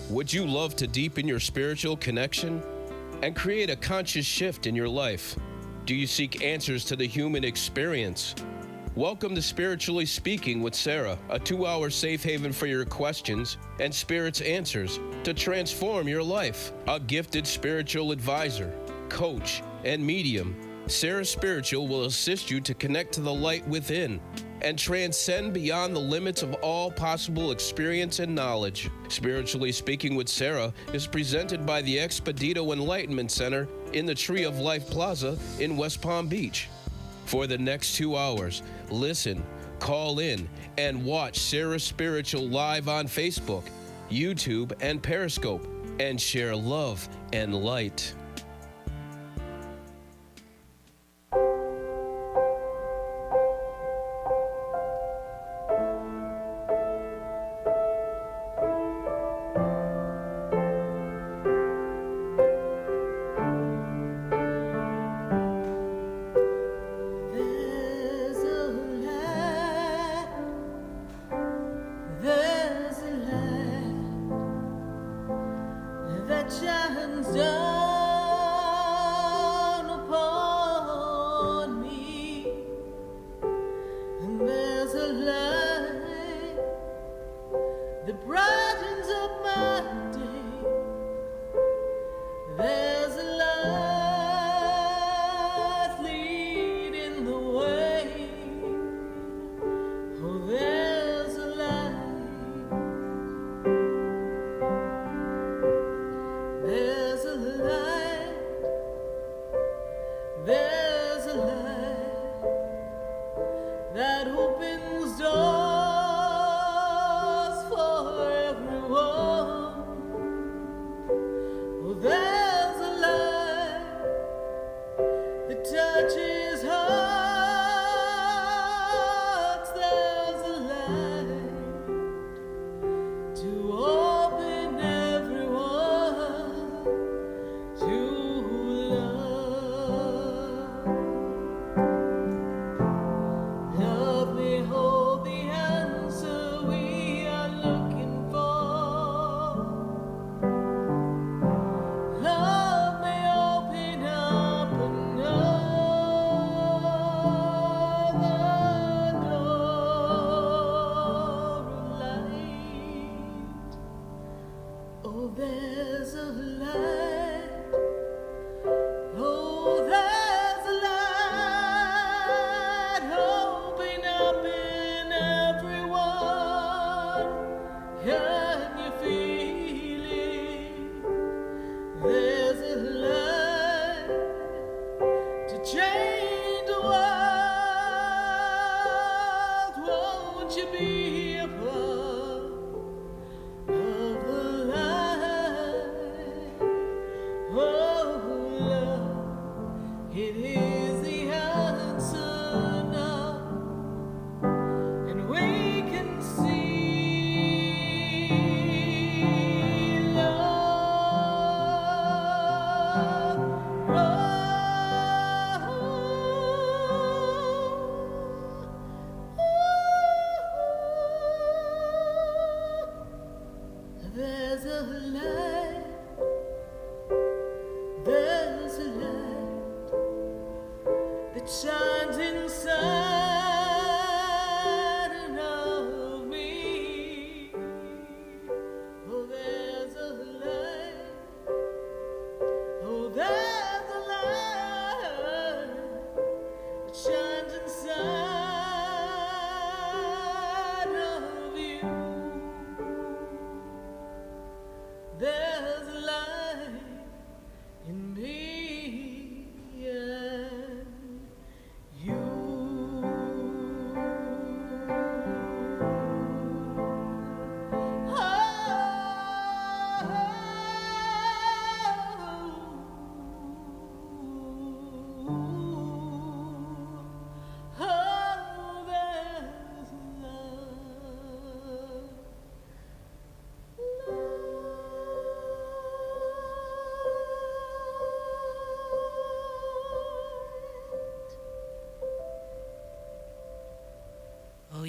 Would you love to deepen your spiritual connection and create a conscious shift in your life? Do you seek answers to the human experience? Welcome to Spiritually Speaking with Sarah, a 2-hour safe haven for your questions and Spirit's answers to transform your life. A gifted spiritual advisor, coach, and medium, Sarah Spiritual will assist you to connect to the light within and transcend beyond the limits of all possible experience and knowledge. Spiritually Speaking with Sarah is presented by the Expedito Enlightenment Center in the Tree of Life Plaza in West Palm Beach. For the next 2 hours, listen, call in, and watch Sarah Spiritual live on Facebook, YouTube, and Periscope, and share love and light.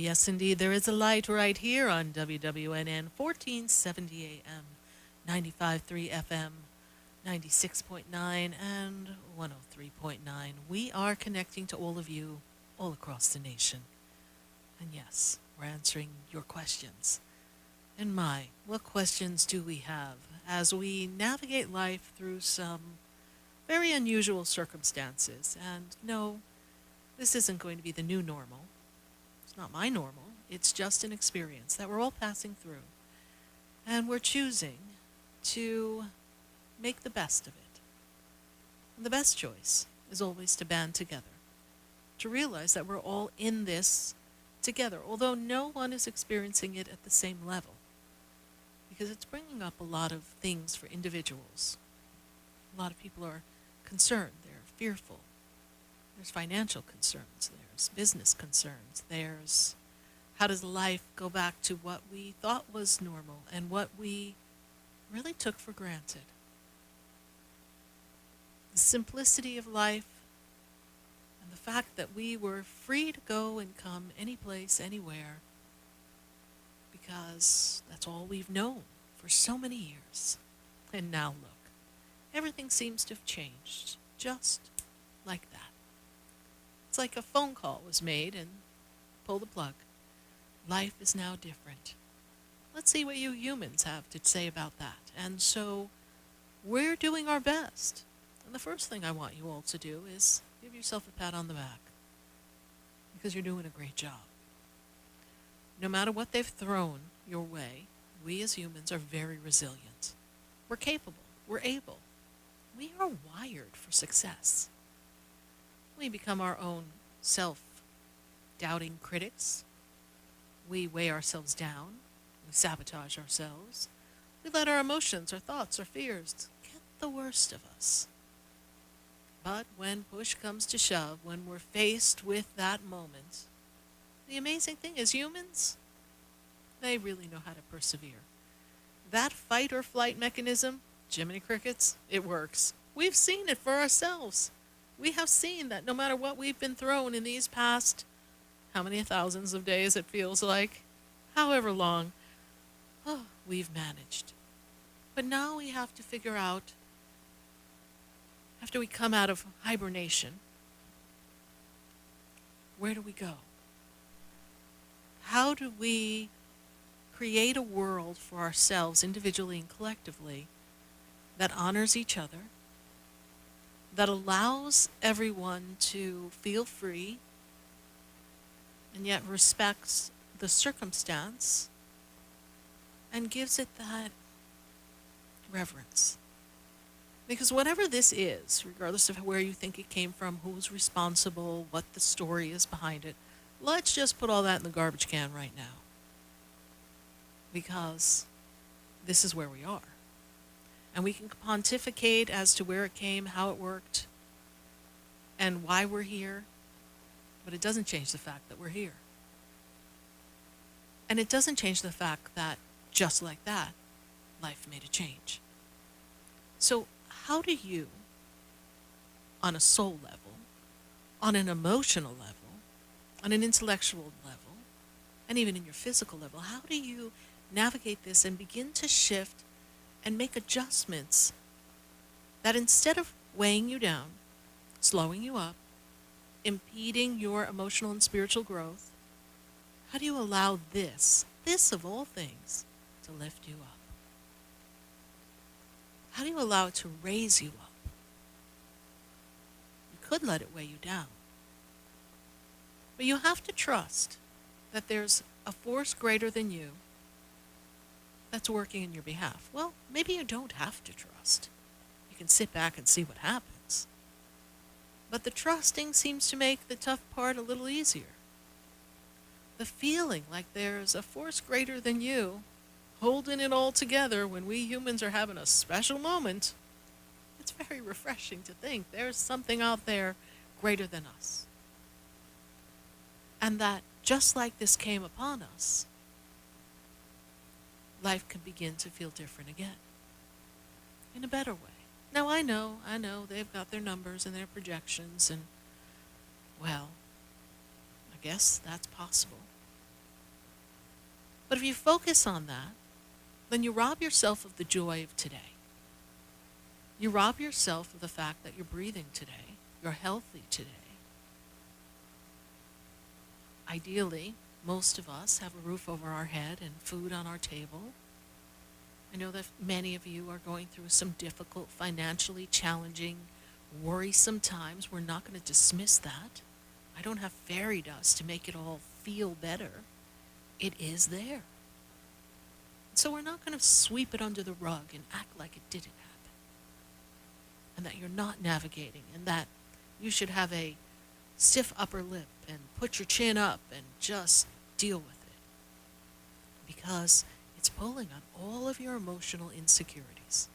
Yes, indeed. There is a light right here on WWNN 1470 AM. 95.3 FM, 96.9, and 103.9. We are connecting to all of you all across the nation. And yes, we're answering your questions. And what questions do we have as we navigate life through some very unusual circumstances? And no, this isn't going to be the new normal. It's not my normal. It's just an experience that we're all passing through. And we're choosing to make the best of it. And the best choice is always to band together, to realize that we're all in this together, although no one is experiencing it at the same level, because it's bringing up a lot of things for individuals. A lot of people are concerned, they're fearful. There's financial concerns, there's business concerns, there's how does life go back to what we thought was normal and what we really took for granted. The simplicity of life and the fact that we were free to go and come any place, anywhere, because that's all we've known for so many years. And now look, everything seems to have changed, just like that. It's like a phone call was made and pull the plug. Life is now different. Let's see what you humans have to say about that. And so we're doing our best. And the first thing I want you all to do is give yourself a pat on the back, because you're doing a great job. No matter what they've thrown your way, we as humans are very resilient. We're capable. We're able. We are wired for success. We become our own self-doubting critics. We weigh ourselves down. We sabotage ourselves. We let our emotions, our thoughts, our fears get the worst of us. But when push comes to shove, when we're faced with that moment, the amazing thing is humans, they really know how to persevere. That fight or flight mechanism, Jiminy Crickets, it works. We've seen it for ourselves. We have seen that no matter what we've been thrown in these past, how many thousands of days it feels like, however long, we've managed. But now we have to figure out, after we come out of hibernation, where do we go? How do we create a world for ourselves individually and collectively that honors each other, that allows everyone to feel free and yet respects the circumstance and gives it that reverence? Because whatever this is, regardless of where you think it came from, who's responsible, what the story is behind it, let's just put all that in the garbage can right now. Because this is where we are. And we can pontificate as to where it came, how it worked, and why we're here, but it doesn't change the fact that we're here. And it doesn't change the fact that, just like that, life made a change. So how do you, on a soul level, on an emotional level, on an intellectual level, and even in your physical level, how do you navigate this and begin to shift and make adjustments that, instead of weighing you down, slowing you up, impeding your emotional and spiritual growth, how do you allow this of all things, to lift you up? How do you allow it to raise you up? You could let it weigh you down. But you have to trust that there's a force greater than you that's working in your behalf. Well, maybe you don't have to trust. You can sit back and see what happens. But the trusting seems to make the tough part a little easier. The feeling like there's a force greater than you holding it all together when we humans are having a special moment, it's very refreshing to think there's something out there greater than us. And that just like this came upon us, life can begin to feel different again, in a better way. Now I know, they've got their numbers and their projections, and, well, I guess that's possible. But if you focus on that, then you rob yourself of the joy of today. You rob yourself of the fact that you're breathing today, you're healthy today. Ideally, most of us have a roof over our head and food on our table. I know that many of you are going through some difficult, financially challenging, worrisome times. We're not going to dismiss that. I don't have fairy dust to make it all feel better. It is there. So we're not going to sweep it under the rug and act like it didn't happen. And that you're not navigating, and that you should have a stiff upper lip and put your chin up and just deal with it. Because it's pulling on all of your emotional insecurities.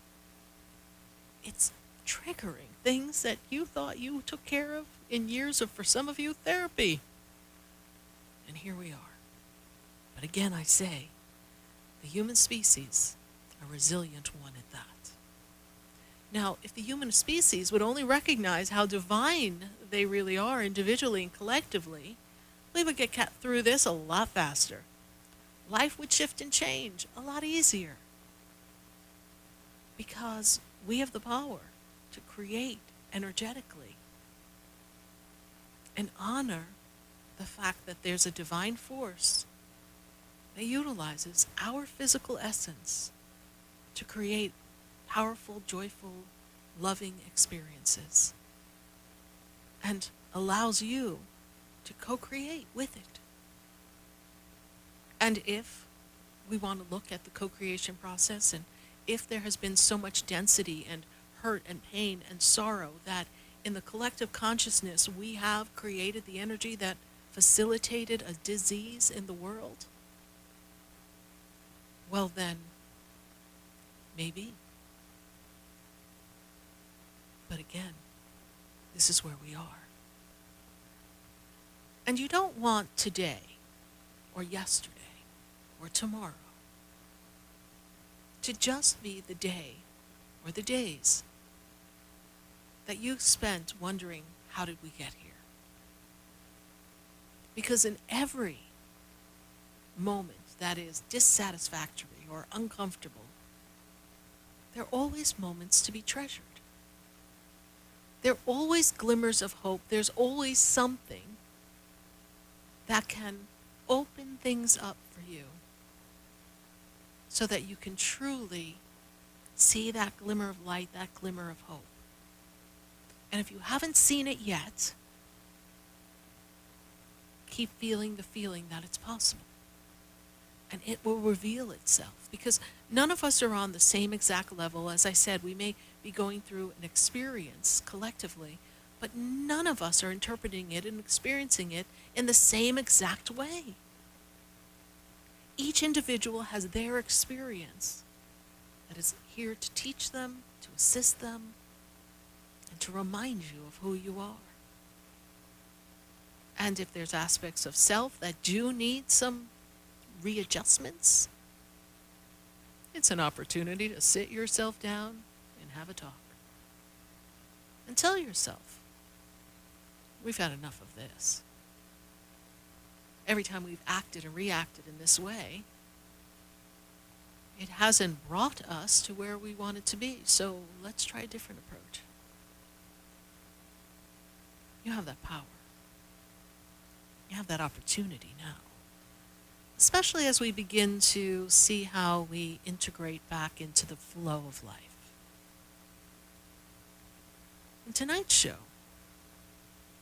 It's triggering things that you thought you took care of in years of, for some of you, therapy. And here we are. But again, I say, the human species, a resilient one at that. Now, if the human species would only recognize how divine they really are individually and collectively, we would get through this a lot faster. Life would shift and change a lot easier. Because we have the power to create energetically and honor the fact that there's a divine force that utilizes our physical essence to create powerful, joyful, loving experiences and allows you to co-create with it. And if we want to look at the co-creation process, and if there has been so much density and hurt and pain and sorrow that in the collective consciousness we have created the energy that facilitated a disease in the world, well then, maybe. But again, this is where we are. And you don't want today, or yesterday, or tomorrow, to just be the day, or the days, that you spent wondering, how did we get here? Because in every moment that is dissatisfactory or uncomfortable, there are always moments to be treasured. There are always glimmers of hope. There's always something that can open things up for you so that you can truly see that glimmer of light, that glimmer of hope. And if you haven't seen it yet, keep feeling the feeling that it's possible. And it will reveal itself, because none of us are on the same exact level. As I said, we may be going through an experience collectively, but none of us are interpreting it and experiencing it in the same exact way. Each individual has their experience that is here to teach them, to assist them, and to remind you of who you are. And if there's aspects of self that do need some readjustments, it's an opportunity to sit yourself down and have a talk. And tell yourself, we've had enough of this. Every time we've acted and reacted in this way, it hasn't brought us to where we wanted to be. So let's try a different approach. You have that power. You have that opportunity now. Especially as we begin to see how we integrate back into the flow of life. In tonight's show,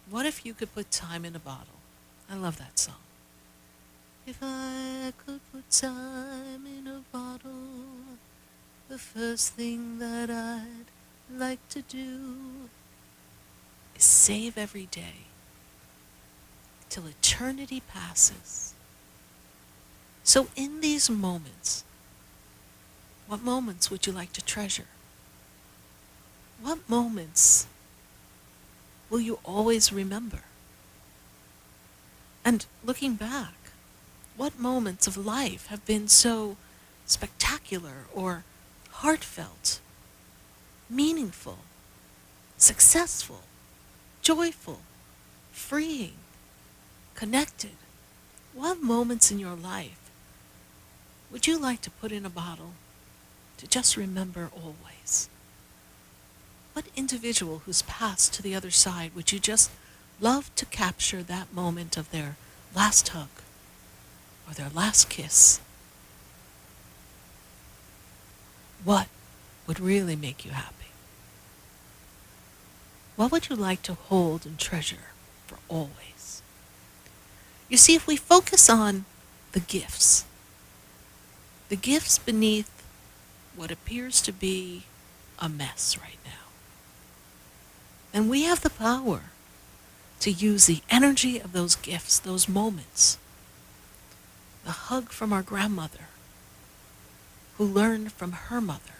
what if you could put time in a bottle? I love that song. If I could put time in a bottle, the first thing that I'd like to do is save every day till eternity passes. So in these moments, what moments would you like to treasure? What moments will you always remember? And looking back, what moments of life have been so spectacular or heartfelt, meaningful, successful, joyful, freeing, connected? What moments in your life would you like to put in a bottle to just remember always? What individual who's passed to the other side would you just love to capture that moment of their last hug or their last kiss? What would really make you happy? What would you like to hold and treasure for always? You see, if we focus on the gifts beneath what appears to be a mess right now, then we have the power to use the energy of those gifts, those moments. The hug from our grandmother, who learned from her mother,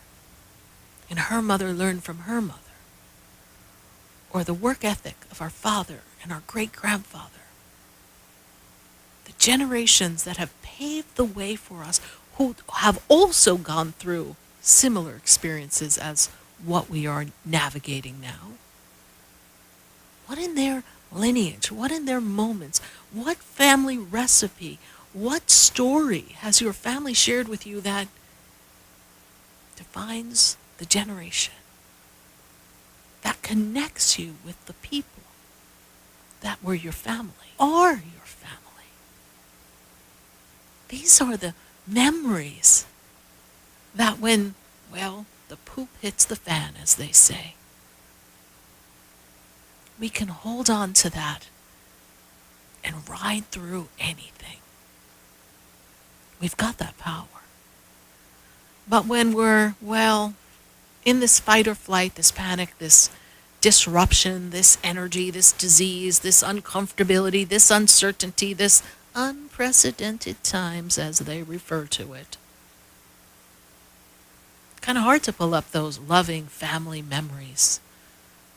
and her mother learned from her mother. Or the work ethic of our father and our great-grandfather. The generations that have paved the way for us, who have also gone through similar experiences as what we are navigating now. What in their lineage, what in their moments, what family recipe, what story has your family shared with you that defines the generation, that connects you with the people that were your family, are your family? These are the memories that when, well, the poop hits the fan, as they say, we can hold on to that and ride through anything. We've got that power. But when we're, well, in this fight or flight, this panic, this disruption, this energy, this disease, this uncomfortability, this uncertainty, this unprecedented times, as they refer to it, kind of hard to pull up those loving family memories.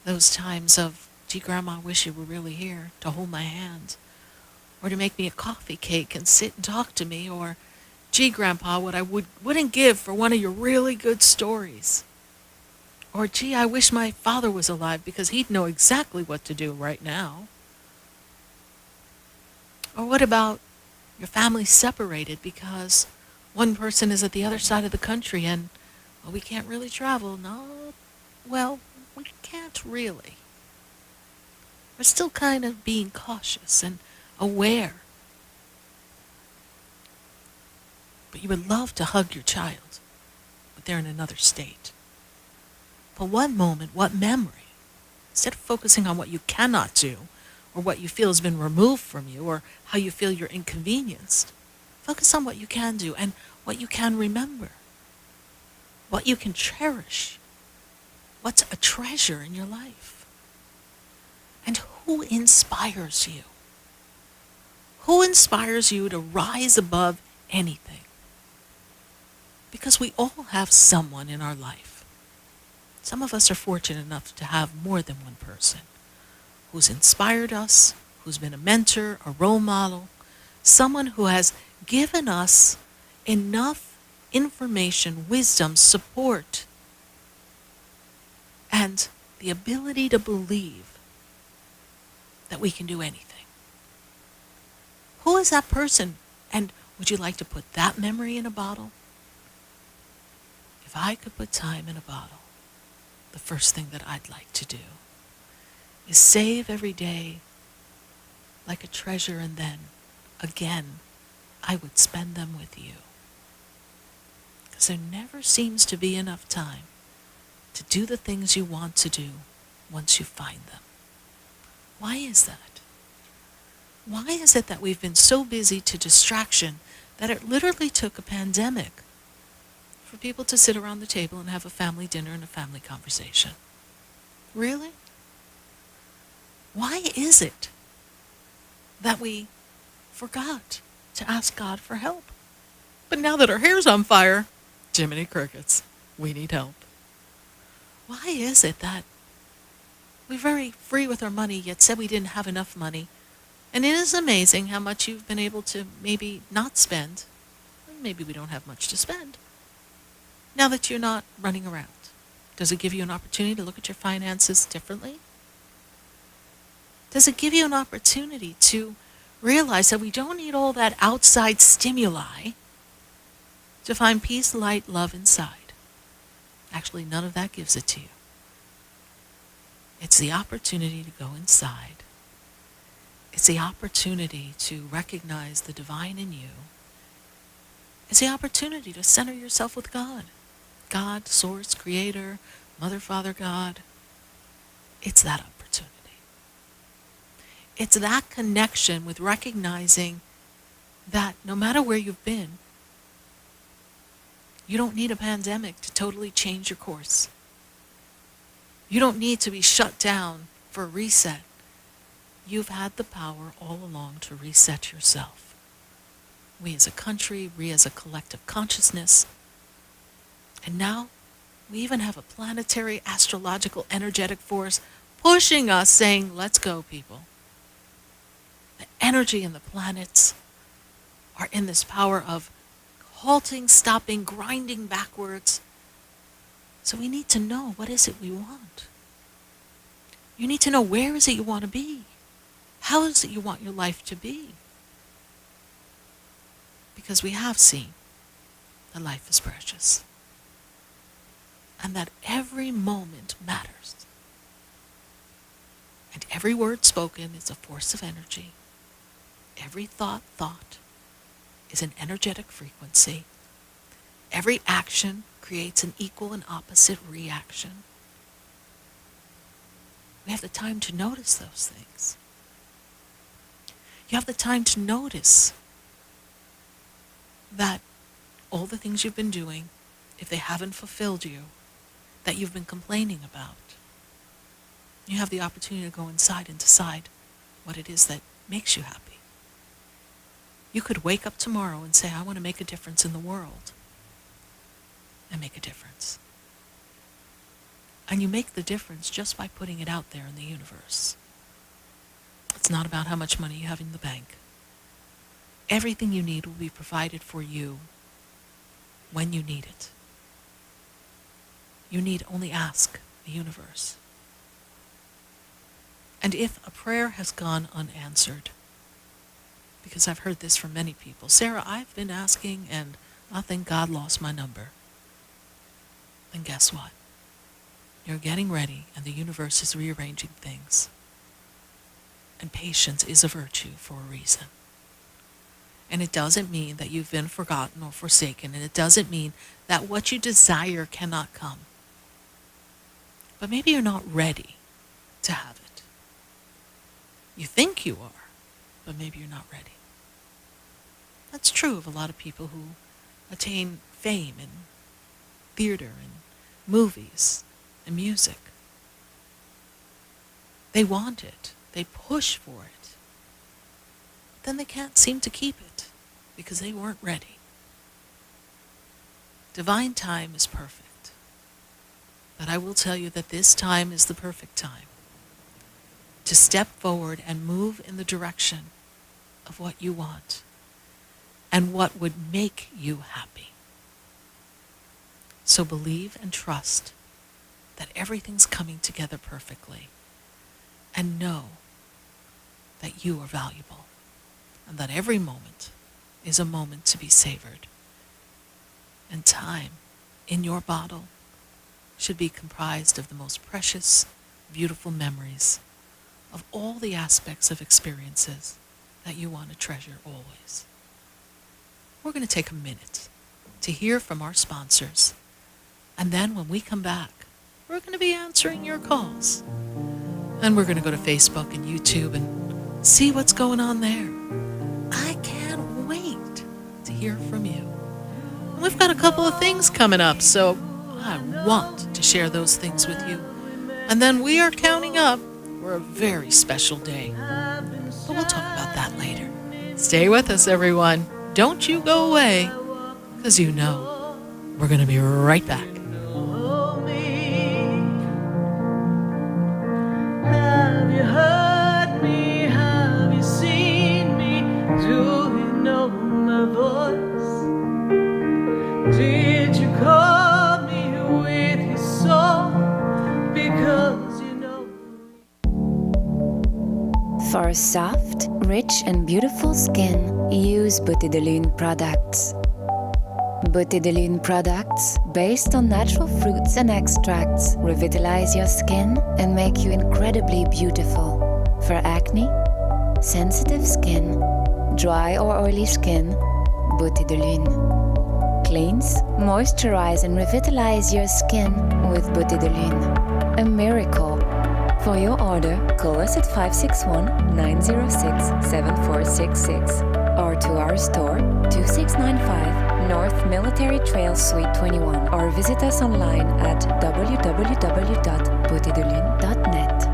Those times of, gee, Grandma, I wish you were really here to hold my hand, or to make me a coffee cake and sit and talk to me, or, gee, Grandpa, what I wouldn't give for one of your really good stories. Or, gee, I wish my father was alive because he'd know exactly what to do right now. Or what about your family separated because one person is at the other side of the country and, well, we can't really travel. No, well, we can't really. We're still kind of being cautious and aware. But you would love to hug your child, but they're in another state. For what moment, what memory, instead of focusing on what you cannot do, or what you feel has been removed from you, or how you feel you're inconvenienced, focus on what you can do and what you can remember, what you can cherish, what's a treasure in your life, and who inspires you. Who inspires you to rise above anything? Because we all have someone in our life. Some of us are fortunate enough to have more than one person who's inspired us, who's been a mentor, a role model, someone who has given us enough information, wisdom, support, and the ability to believe that we can do anything. Who is that person? And would you like to put that memory in a bottle? If I could put time in a bottle, the first thing that I'd like to do is save every day like a treasure, and then, again, I would spend them with you. Because there never seems to be enough time to do the things you want to do once you find them. Why is that? Why is it that we've been so busy to distraction that it literally took a pandemic for people to sit around the table and have a family dinner and a family conversation? Really? Why is it that we forgot to ask God for help? But now that our hair's on fire, Jiminy Crickets, we need help. Why is it that we're very free with our money, yet said we didn't have enough money? And it is amazing how much you've been able to maybe not spend. Maybe we don't have much to spend now that you're not running around. Does it give you an opportunity to look at your finances differently? Does it give you an opportunity to realize that we don't need all that outside stimuli to find peace, light, love inside. Actually, none of that gives it to you. It's the opportunity to go inside. It's the opportunity to recognize the divine in you. It's the opportunity to center yourself with God. God, Source, Creator, Mother, Father, God. It's that opportunity. It's that connection with recognizing that no matter where you've been, you don't need a pandemic to totally change your course. You don't need to be shut down for a reset. You've had the power all along to reset yourself. We as a country, we as a collective consciousness, and now we even have a planetary, astrological, energetic force pushing us, saying, let's go, people. The energy in the planets are in this power of halting, stopping, grinding backwards. So we need to know, what is it we want? You need to know, where is it you want to be? How is it you want your life to be? Because we have seen that life is precious. And that every moment matters. And every word spoken is a force of energy. Every thought is an energetic frequency. Every action creates an equal and opposite reaction. We have the time to notice those things. You have the time to notice that all the things you've been doing, if they haven't fulfilled you, that you've been complaining about, you have the opportunity to go inside and decide what it is that makes you happy. You could wake up tomorrow and say, I want to make a difference in the world. And make a difference. And you make the difference just by putting it out there in the universe. It's not about how much money you have in the bank. Everything you need will be provided for you when you need it. You need only ask the universe. And if a prayer has gone unanswered, because I've heard this from many people, Sarah, I've been asking and I think God lost my number. Then guess what? You're getting ready and the universe is rearranging things. And patience is a virtue for a reason. And it doesn't mean that you've been forgotten or forsaken, and it doesn't mean that what you desire cannot come. But maybe you're not ready to have it. You think you are, but maybe you're not ready. That's true of a lot of people who attain fame in theater and movies and music. They want it. They push for it. Then they can't seem to keep it because they weren't ready. Divine time is perfect. But I will tell you that this time is the perfect time to step forward and move in the direction of what you want and what would make you happy. So believe and trust that everything's coming together perfectly, and know that you are valuable and that every moment is a moment to be savored. And time in your bottle should be comprised of the most precious, beautiful memories of all the aspects of experiences that you want to treasure always. We're going to take a minute to hear from our sponsors, and then when we come back, we're going to be answering your calls. And we're going to go to Facebook and YouTube and see what's going on there. I can't wait to hear from you. And we've got a couple of things coming up, so I want to share those things with you. And then we are counting up for a very special day. But we'll talk about that later. Stay with us, everyone. Don't you go away, because you know we're going to be right back. Have you heard me? Have you seen me? Do you know my voice? Did you call me with your soul? Because you know. For a soft, rich and beautiful skin, use Beauté de Lune products. Beauté de Lune products, based on natural fruits and extracts, revitalize your skin and make you incredibly beautiful. For acne, sensitive skin, dry or oily skin, Beauté de Lune. Cleanse, moisturize and revitalize your skin with Beauté de Lune. A miracle. For your order, call us at 561-906-7466 or to our store, 2695 North Military Trail Suite 21, or visit us online at www.beautédelune.net.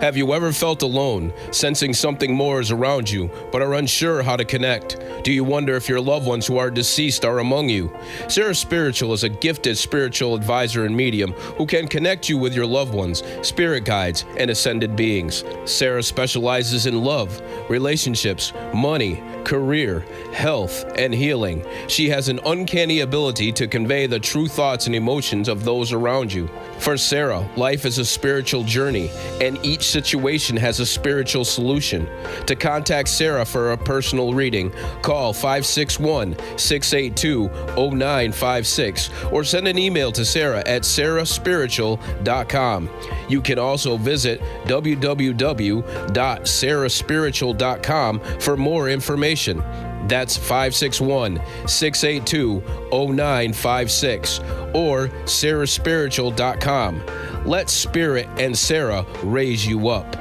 Have you ever felt alone, sensing something more is around you, but are unsure how to connect? Do you wonder if your loved ones who are deceased are among you? Sarah Spiritual is a gifted spiritual advisor and medium who can connect you with your loved ones, spirit guides, and ascended beings. Sarah specializes in love, relationships, money, career, health, and healing. She has an uncanny ability to convey the true thoughts and emotions of those around you. For Sarah, life is a spiritual journey, and each situation has a spiritual solution. To contact Sarah for a personal reading, call 561-682-0956 or send an email to Sarah at sarahspiritual.com. You can also visit www.sarahspiritual.com for more information. That's 561-682-0956 or sarahspiritual.com. Let Spirit and Sarah raise you up.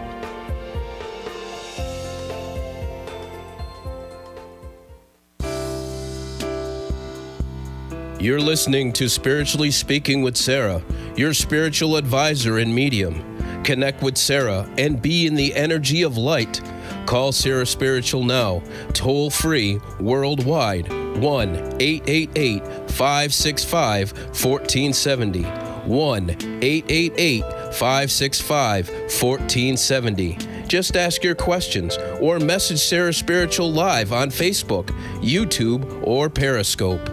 You're listening to Spiritually Speaking with Sarah, your spiritual advisor and medium. Connect with Sarah and be in the energy of light. Call Sarah Spiritual now, toll free, worldwide, 1-888-565-1470. 1-888-565-1470. Just ask your questions or message Sarah Spiritual live on Facebook, YouTube, or Periscope.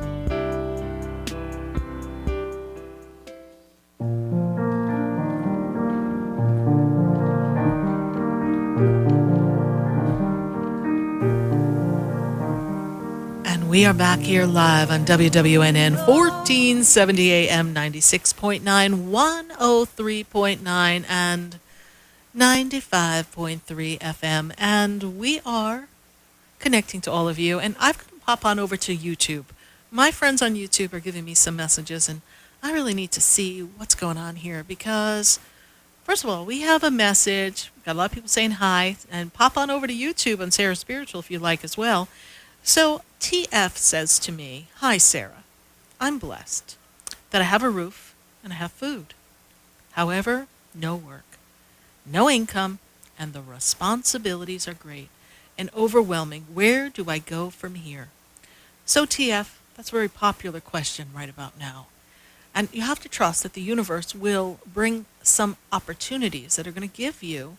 We are back here live on WWNN 1470 AM 96.9, 103.9, and 95.3 FM. And we are connecting to all of you. And I've got to pop on over to YouTube. My friends on YouTube are giving me some messages, and I really need to see what's going on here because, first of all, we have a message. We've got a lot of people saying hi. And pop on over to YouTube on Sarah Spiritual if you like as well. So TF says to me, "Hi, Sarah. I'm blessed that I have a roof and I have food. However, no work, no income, and the responsibilities are great and overwhelming. Where do I go from here?" So TF, that's a very popular question right about now. And you have to trust that the universe will bring some opportunities that are going to give you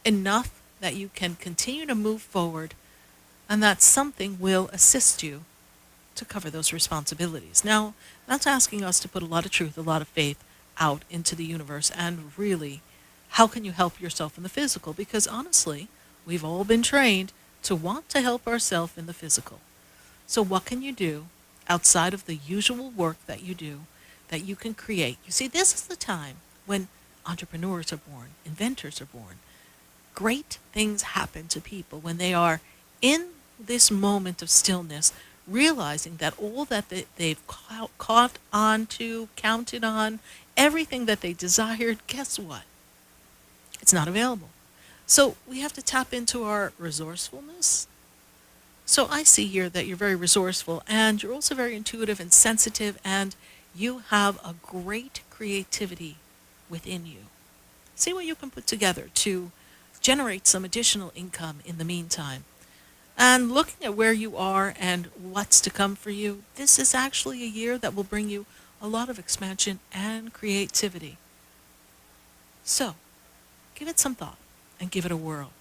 enough that you can continue to move forward, and that something will assist you to cover those responsibilities. Now, that's asking us to put a lot of truth, a lot of faith out into the universe, and really, how can you help yourself in the physical? Because honestly, we've all been trained to want to help ourselves in the physical. So what can you do outside of the usual work that you do that you can create? You see, this is the time when entrepreneurs are born, inventors are born. Great things happen to people when they are in this moment of stillness, realizing that all that they've caught on to, counted on, everything that they desired, guess what? It's not available. So we have to tap into our resourcefulness. So I see here that you're very resourceful, and you're also very intuitive and sensitive, and you have a great creativity within you. See what you can put together to generate some additional income in the meantime. And looking at where you are and what's to come for you, this is actually a year that will bring you a lot of expansion and creativity. So, give it some thought and give it a whirl.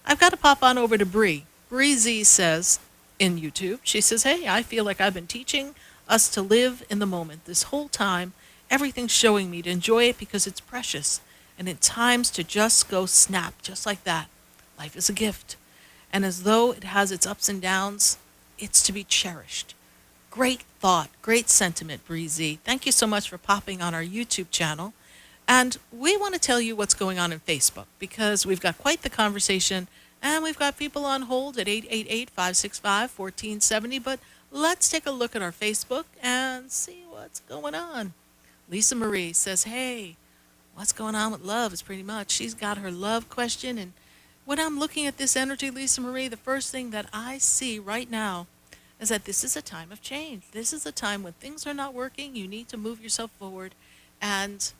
I've got to pop on over to Bree. Bree Z says in YouTube, she says, "Hey, I feel like I've been teaching us to live in the moment this whole time. Everything's showing me to enjoy it because it's precious. And at times to just go snap, just like that. Life is a gift. And as though it has its ups and downs, it's to be cherished. Great thought, great sentiment, Breezy. Thank you so much for popping on our YouTube channel. And we want to tell you what's going on in Facebook because we've got quite the conversation and we've got people on hold at 888-565-1470. But let's take a look at our Facebook and see what's going on. Lisa Marie says, hey, what's going on with love is pretty much. She's got her love question. And when I'm looking at this energy, Lisa Marie, the first thing that I see right now is that this is a time of change. This is a time when things are not working. You need to move yourself forward and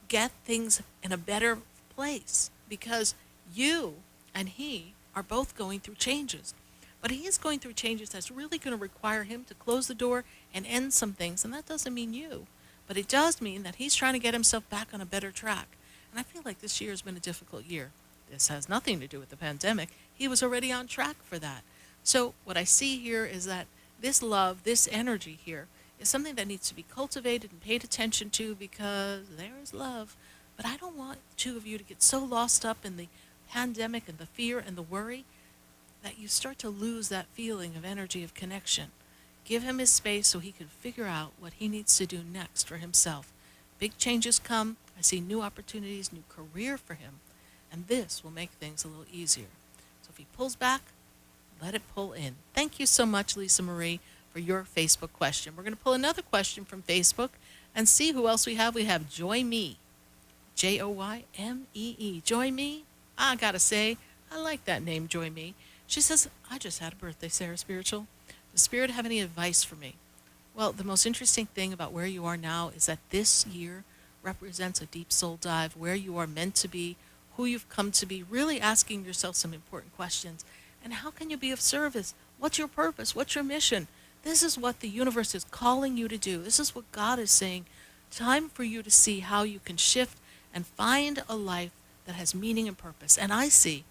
get things in a better place because you and he are both going through changes. But he is going through changes that's really going to require him to close the door and end some things. And that doesn't mean you, but it does mean that he's trying to get himself back on a better track. And I feel like this year has been a difficult year. This has nothing to do with the pandemic. He was already on track for that. So what I see here is that this love, this energy here, is something that needs to be cultivated and paid attention to because there is love. But I don't want the two of you to get so lost up in the pandemic and the fear and the worry that you start to lose that feeling of energy of connection. Give him his space so he can figure out what he needs to do next for himself. Big changes come. I see new opportunities, new career for him. And this will make things a little easier. So if he pulls back, let it pull in. Thank you so much, Lisa Marie, for your Facebook question. We're going to pull another question from Facebook and see who else we have. We have Joy Me, Joymee. Joy Me, I got to say, I like that name, Joy Me. She says, I just had a birthday, Sarah Spiritual. Does Spirit have any advice for me? Well, the most interesting thing about where you are now is that this year represents a deep soul dive, where you are meant to be, who you've come to be, really asking yourself some important questions. And how can you be of service? What's your purpose? What's your mission? This is what the universe is calling you to do. This is what God is saying. Time for you to see how you can shift and find a life that has meaning and purpose. And I see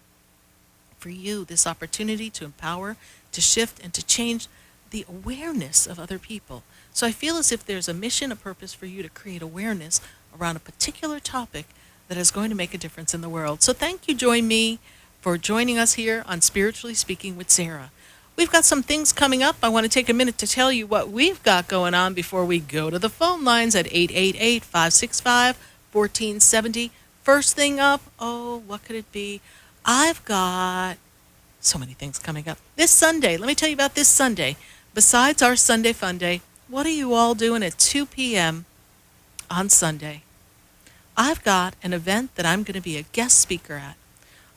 for you this opportunity to empower, to shift, and to change the awareness of other people. So I feel as if there's a mission, a purpose for you to create awareness around a particular topic that is going to make a difference in the world. So thank you, Joy Me, for joining us here on Spiritually Speaking with Sarah. We've got some things coming up. I want to take a minute to tell you what we've got going on before we go to the phone lines at 888-565-1470. First thing up, oh, what could it be? I've got so many things coming up. This Sunday, let me tell you about this Sunday. Besides our Sunday Fun Day, what are you all doing at 2 p.m. on Sunday? I've got an event that I'm going to be a guest speaker at.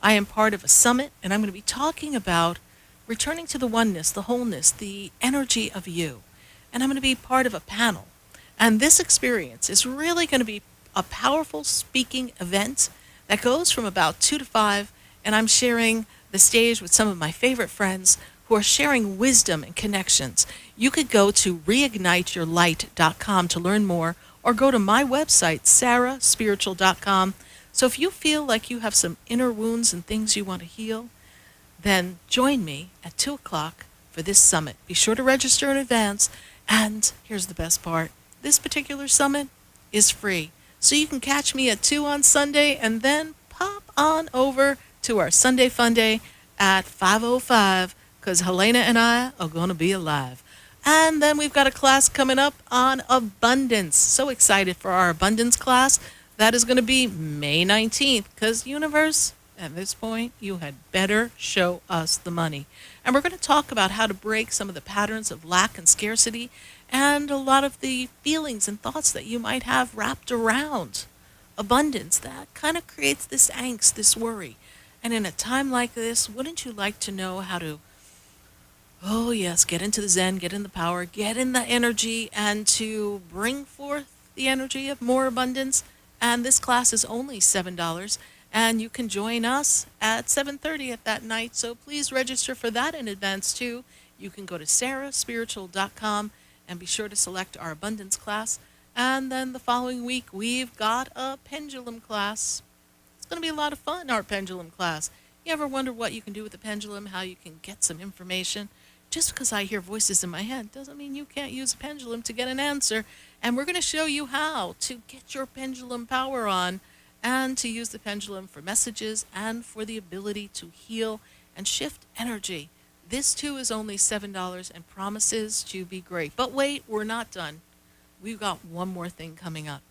I am part of a summit, and I'm going to be talking about returning to the oneness, the wholeness, the energy of you. And I'm going to be part of a panel. And this experience is really going to be a powerful speaking event that goes from about 2 to 5, and I'm sharing the stage with some of my favorite friends who are sharing wisdom and connections. You could go to reigniteyourlight.com to learn more, or go to my website, sarahspiritual.com. So if you feel like you have some inner wounds and things you want to heal, then join me at 2 o'clock for this summit. Be sure to register in advance. And here's the best part. This particular summit is free. So you can catch me at 2 on Sunday and then pop on over to our Sunday Fun Day at 5:05 because Helena and I are going to be alive. And then we've got a class coming up on abundance. So excited for our abundance class. That is going to be May 19th because universe, at this point, you had better show us the money. And we're going to talk about how to break some of the patterns of lack and scarcity and a lot of the feelings and thoughts that you might have wrapped around abundance that kind of creates this angst, this worry. And in a time like this, wouldn't you like to know how to, oh yes, get into the Zen, get in the power, get in the energy, and to bring forth the energy of more abundance? And this class is only $7. And you can join us at 7:30 at that night. So please register for that in advance too. You can go to sarahspiritual.com and be sure to select our abundance class. And then the following week, we've got a pendulum class. It's going to be a lot of fun, our pendulum class. You ever wonder what you can do with a pendulum, how you can get some information? Just because I hear voices in my head doesn't mean you can't use a pendulum to get an answer. And we're going to show you how to get your pendulum power on and to use the pendulum for messages and for the ability to heal and shift energy. This too is only $7 and promises to be great. But wait, we're not done. We've got one more thing coming up.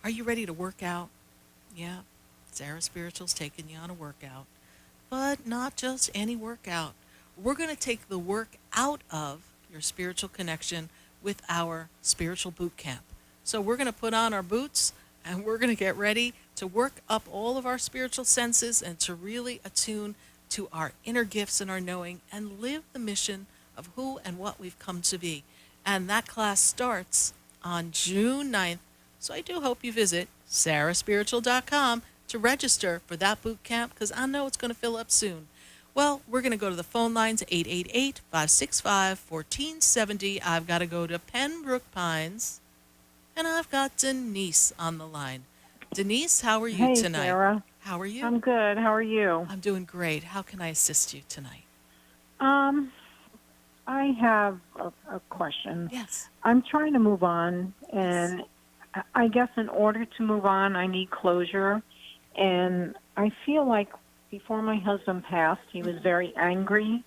Are you ready to work out? Yeah, Sarah Spiritual's taking you on a workout. But not just any workout. We're going to take the work out of your spiritual connection with our spiritual boot camp. So we're going to put on our boots and we're going to get ready to work up all of our spiritual senses and to really attune to our inner gifts and our knowing and live the mission of who and what we've come to be. And that class starts on June 9th. So I do hope you visit sarahspiritual.com to register for that boot camp because I know it's going to fill up soon. Well, we're going to go to the phone lines, 888-565-1470. I've got to go to Pembroke Pines, and I've got Denise on the line. Denise, how are you tonight? Hey, Sarah. How are you? I'm good. How are you? I'm doing great. How can I assist you tonight? I have a question. Yes. I'm trying to move on, and I guess in order to move on, I need closure. And I feel like before my husband passed, he was very angry,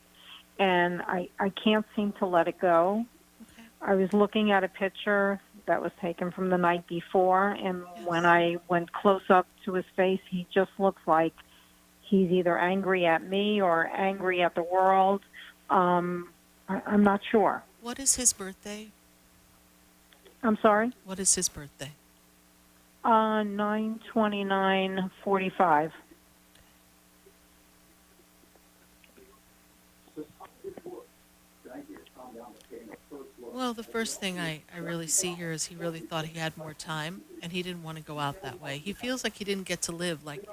and I can't seem to let it go. Okay. I was looking at a picture that was taken from the night before, and when I went close up to his face, he just looks like he's either angry at me or angry at the world. I'm not sure. What is his birthday? I'm sorry? What is his birthday? 9/29/45. Well, the first thing I really see here is he really thought he had more time, and he didn't want to go out that way. He feels like he didn't get to live. Like,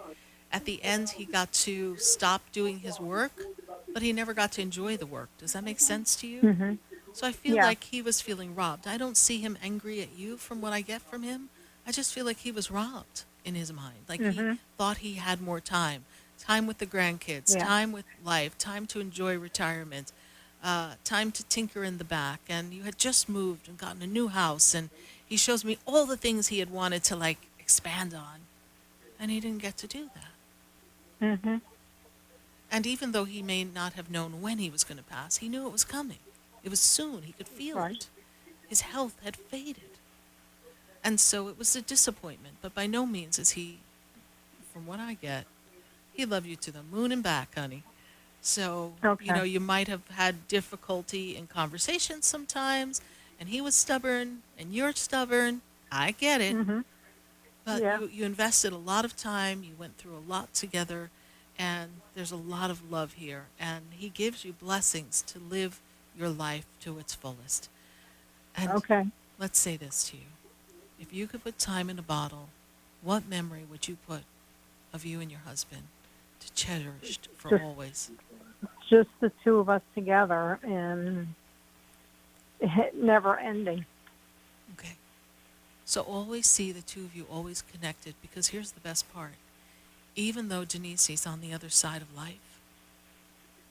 at the end, he got to stop doing his work, but he never got to enjoy the work. Does that make sense to you? Mm-hmm. So I feel Yeah. like he was feeling robbed. I don't see him angry at you from what I get from him. I just feel like he was robbed in his mind. Like he thought he had more time. Time with the grandkids, Yeah. time with life, time to enjoy retirement, time to tinker in the back. And you had just moved and gotten a new house. And he shows me all the things he had wanted to like expand on. And he didn't get to do that. Mm-hmm. And even though he may not have known when he was going to pass, he knew it was coming. It was soon. He could feel Right. it. His health had faded. And so it was a disappointment. But by no means is he, from what I get, he loved you to the moon and back, honey. So, Okay. you might have had difficulty in conversations sometimes, and he was stubborn, and you're stubborn. I get it. Mm-hmm. But Yeah. you invested a lot of time, you went through a lot together, and there's a lot of love here. And he gives you blessings to live your life to its fullest. And Okay. let's say this to you. If you could put time in a bottle, what memory would you put of you and your husband to cherished for Just- always? Just the two of us together, and never ending. Okay. So always see the two of you always connected, because here's the best part. Even though Denise is on the other side of life,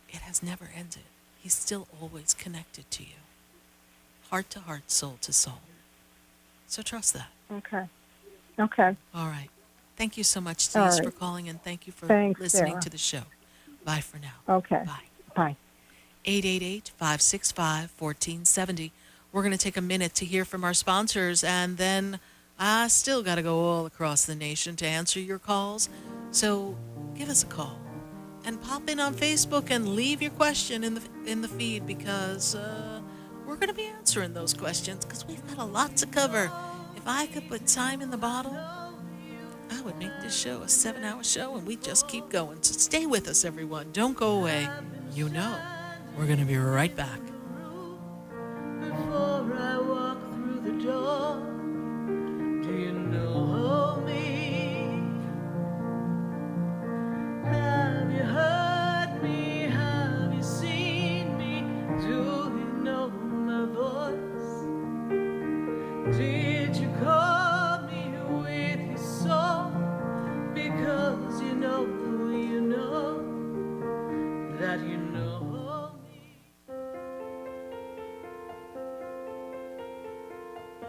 it has never ended. He's still always connected to you. Heart to heart, soul to soul. So trust that. Okay. Okay. All right. Thank you so much, All Denise, right. for calling, and thank you for Thanks, listening Sarah. to the show. Bye for now. Okay. Bye. Bye. 888-565-1470. We're going to take a minute to hear from our sponsors, and then I still got to go all across the nation to answer your calls. So give us a call and pop in on Facebook and leave your question in the feed, because we're going to be answering those questions because we've got a lot to cover. If I could put time in the bottle, I would make this show a 7-hour show, and we'd just keep going. So stay with us, everyone. Don't go away. You know, we're going to be right back. Before I walk through the door, do you know me? Have you heard me? Have you seen me? Do you know my voice? Did you call me with your song? Because you know that you know me.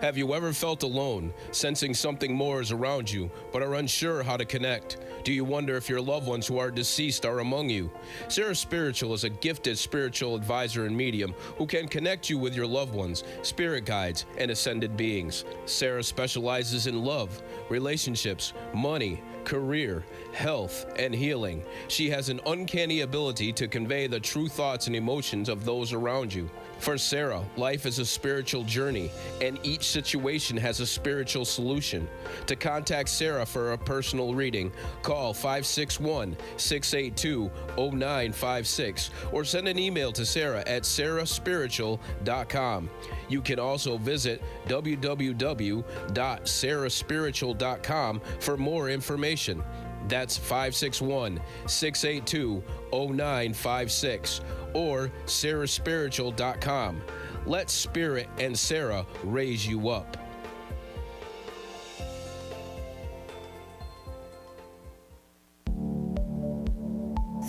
Have you ever felt alone, sensing something more is around you, but are unsure how to connect? Do you wonder if your loved ones who are deceased are among you? Sarah Spiritual is a gifted spiritual advisor and medium who can connect you with your loved ones, spirit guides, and ascended beings. Sarah specializes in love, relationships, money, career, health, and healing. She has an uncanny ability to convey the true thoughts and emotions of those around you. For Sarah, life is a spiritual journey, and each situation has a spiritual solution. To contact Sarah for a personal reading, call 561-682-0956 or send an email to Sarah at sarahspiritual.com. You can also visit www.sarahspiritual.com for more information. That's 561-682-0956 or sarahspiritual.com. Let Spirit and Sarah raise you up.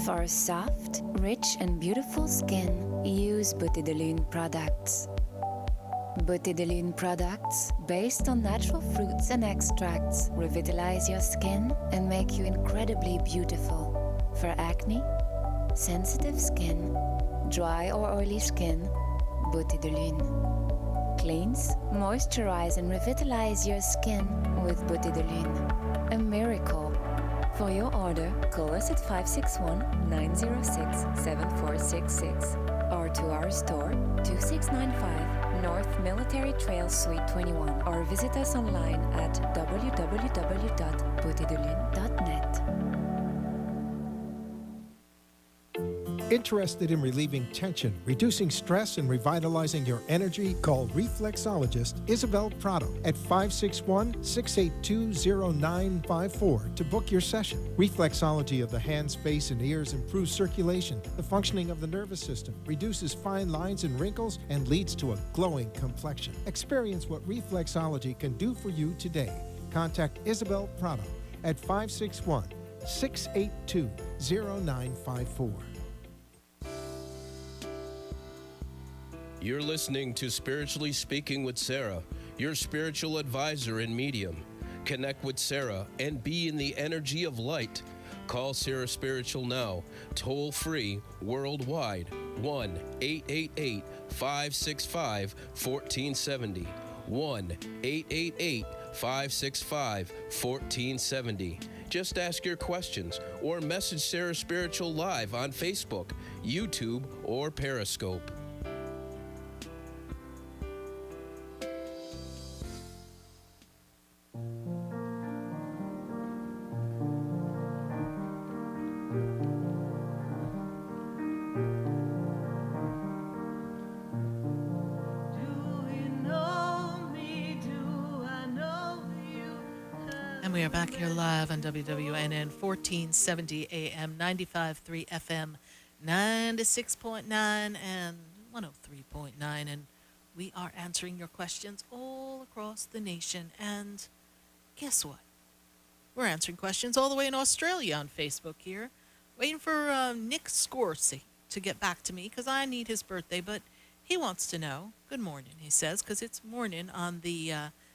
For a soft, rich, and beautiful skin, use Beauté de Lune products. Beauté de Lune products, based on natural fruits and extracts, revitalize your skin and make you incredibly beautiful. For acne, sensitive skin, dry or oily skin, Beauté de Lune. Cleanse, moisturize, and revitalize your skin with Beauté de Lune. A miracle. For your order, call us at 561-906-7466 or to our store, 2695 North Military Trail Suite 21, or visit us online at www.beautédelune.net. Interested in relieving tension, reducing stress, and revitalizing your energy? Call reflexologist Isabel Prado at 561-682-0954 to book your session. Reflexology of the hands, face, and ears improves circulation, the functioning of the nervous system, reduces fine lines and wrinkles, and leads to a glowing complexion. Experience what reflexology can do for you today. Contact Isabel Prado at 561-682-0954. You're listening to Spiritually Speaking with Sarah, your spiritual advisor and medium. Connect with Sarah and be in the energy of light. Call Sarah Spiritual now, toll free, worldwide, 1-888-565-1470. 1-888-565-1470. Just ask your questions or message Sarah Spiritual live on Facebook, YouTube, or Periscope. We are back here live on WWNN 1470 AM, 95.3 FM, 96.9 and 103.9. And we are answering your questions all across the nation. And guess what? We're answering questions all the way in Australia on Facebook here. Waiting for Nick Scorsese to get back to me because I need his birthday. But he wants to know, good morning, he says, because it's morning on the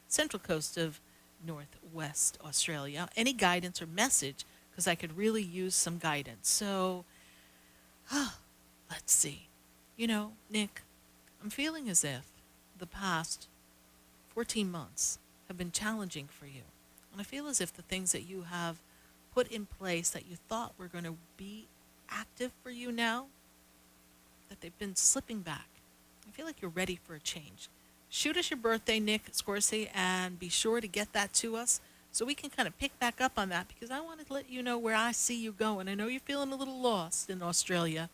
central coast of Northwest Australia. Any guidance or message, because I could really use some guidance. So, let's see. You know, Nick, I'm feeling as if the past 14 months have been challenging for you. And I feel as if the things that you have put in place that you thought were going to be active for you now, that they've been slipping back. I feel like you're ready for a change. Shoot us your birthday, Nick Scorsese, and be sure to get that to us so we can kind of pick back up on that, because I want to let you know where I see you going. I know you're feeling a little lost in Australia,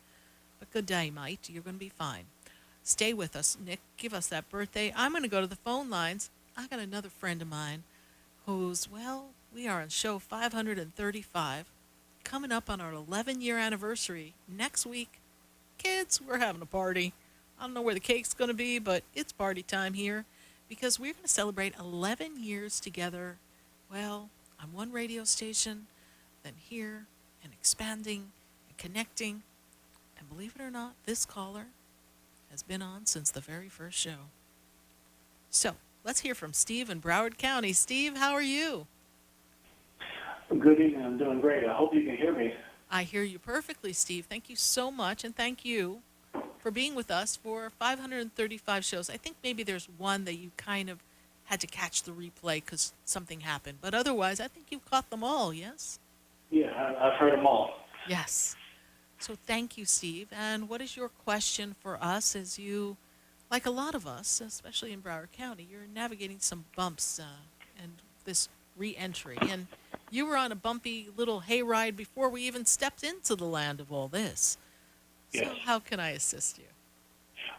but good day, mate. You're going to be fine. Stay with us, Nick. Give us that birthday. I'm going to go to the phone lines. I got another friend of mine who's, well, we are on show 535, coming up on our 11-year anniversary next week. Kids, we're having a party. I don't know where the cake's going to be, but it's party time here because we're going to celebrate 11 years together, well, on one radio station, then here, and expanding and connecting. And believe it or not, this caller has been on since the very first show. So Let's hear from Steve in Broward County. Steve, how are you? Good evening. I'm doing great. I hope you can hear me. I hear you perfectly, Steve. Thank you so much, and thank you for being with us for 535 shows. I think maybe there's one that you kind of had to catch the replay because something happened. But otherwise, I think you caught them all, yes? Yeah, I've heard them all. Yes. So thank you, Steve. And what is your question for us as you, like a lot of us, especially in Broward County, you're navigating some bumps and this re-entry. And you were on a bumpy little hayride before we even stepped into the land of all this. So Yes. how can I assist you?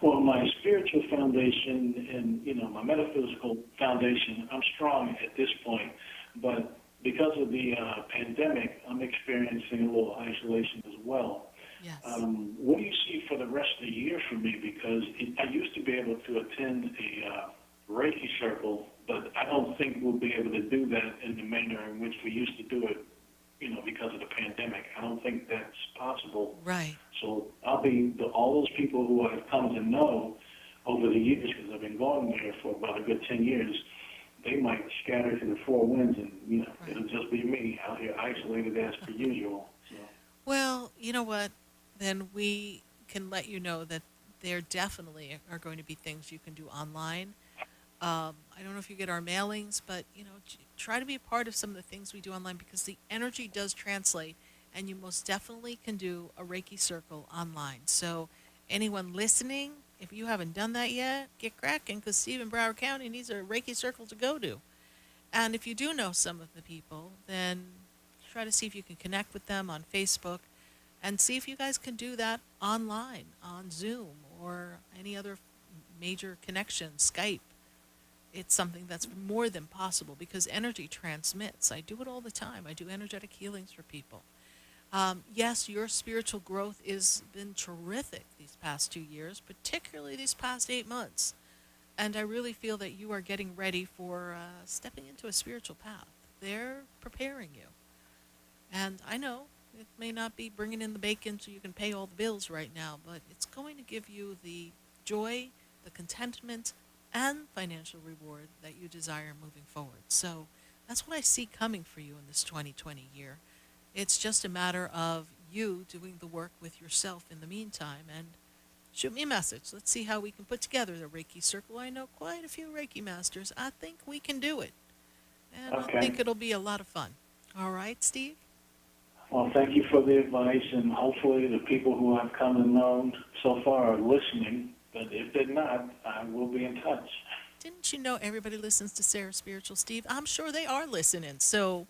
Well, my spiritual foundation and, my metaphysical foundation, I'm strong at this point. But because of the pandemic, I'm experiencing a little isolation as well. Yes. What do you see for the rest of the year for me? Because I used to be able to attend a Reiki circle, but I don't think we'll be able to do that in the manner in which we used to do it, because of the pandemic. I don't think that's possible. Right. So I'll be all those people who I've come to know over the years, because I've been going there for about a good 10 years, they might scatter to the four winds, and Right. it'll just be me out here isolated as per usual. So. Well, you know what? Then we can let you know that there definitely are going to be things you can do online. I don't know if you get our mailings, but try to be a part of some of the things we do online because the energy does translate, and you most definitely can do a Reiki circle online. So anyone listening, if you haven't done that yet, get cracking because Steve in Broward County needs a Reiki circle to go to. And if you do know some of the people, then try to see if you can connect with them on Facebook and see if you guys can do that online, on Zoom or any other major connection, Skype. It's something that's more than possible because energy transmits. I do it all the time. I do energetic healings for people. Yes, your spiritual growth has been terrific these past 2 years, particularly these past 8 months. And I really feel that you are getting ready for stepping into a spiritual path. They're preparing you. And I know it may not be bringing in the bacon so you can pay all the bills right now, but it's going to give you the joy, the contentment, and financial reward that you desire moving forward. So that's what I see coming for you in this 2020 year. It's just a matter of you doing the work with yourself in the meantime. And shoot me a message. Let's see how we can put together the Reiki circle. I know quite a few Reiki masters. I think we can do it. And Okay. I think it'll be a lot of fun. All right, Steve? Well, thank you for the advice, and hopefully the people who I've come to know so far are listening. But if they're not, I will be in touch. Didn't you know everybody listens to Sarah Spiritual, Steve? I'm sure they are listening. So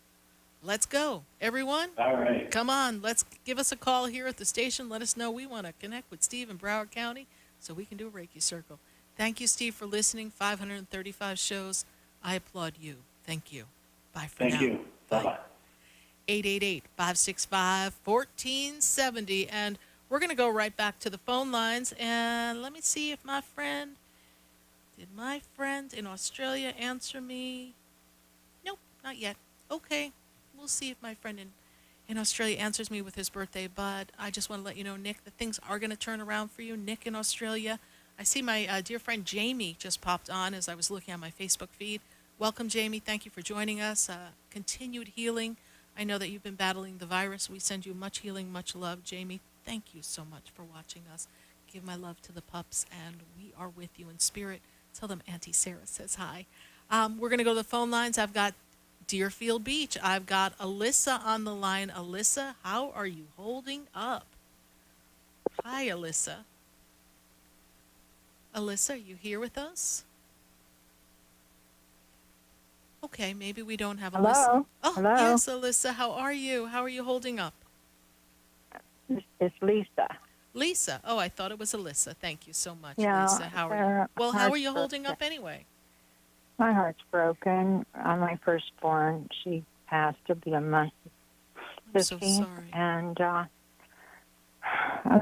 let's go. Everyone, All right. come on. Let's give us a call here at the station. Let us know we want to connect with Steve in Broward County so we can do a Reiki circle. Thank you, Steve, for listening. 535 shows. I applaud you. Thank you. Bye for now. Thank you. Bye. Bye-bye. 888-565-1470. And we're going to go right back to the phone lines. And let me see if did my friend in Australia answer me? Nope, not yet. Okay, we'll see if my friend in Australia answers me with his birthday. But I just want to let you know, Nick, that things are going to turn around for you. Nick in Australia. I see my dear friend Jamie just popped on as I was looking at my Facebook feed. Welcome, Jamie. Thank you for joining us. Continued healing. I know that you've been battling the virus. We send you much healing, much love. Jamie, thank you so much for watching us. Give my love to the pups, and we are with you in spirit. Tell them Auntie Sarah says hi. We're going to go to the phone lines. I've got Deerfield Beach. I've got Alyssa on the line. Alyssa, how are you holding up? Hi, Alyssa. Alyssa, are you here with us? Okay, maybe we don't have Alyssa. Hello? Oh, Hello? yes, Alyssa. How are you? How are you holding up? It's Lisa. Lisa. Oh, I thought it was Alyssa. Thank you so much, Yeah, Lisa. How are you? Well, how are you holding up anyway? My heart's broken. My firstborn, she passed to be a month. I'm so 15, sorry. and I'm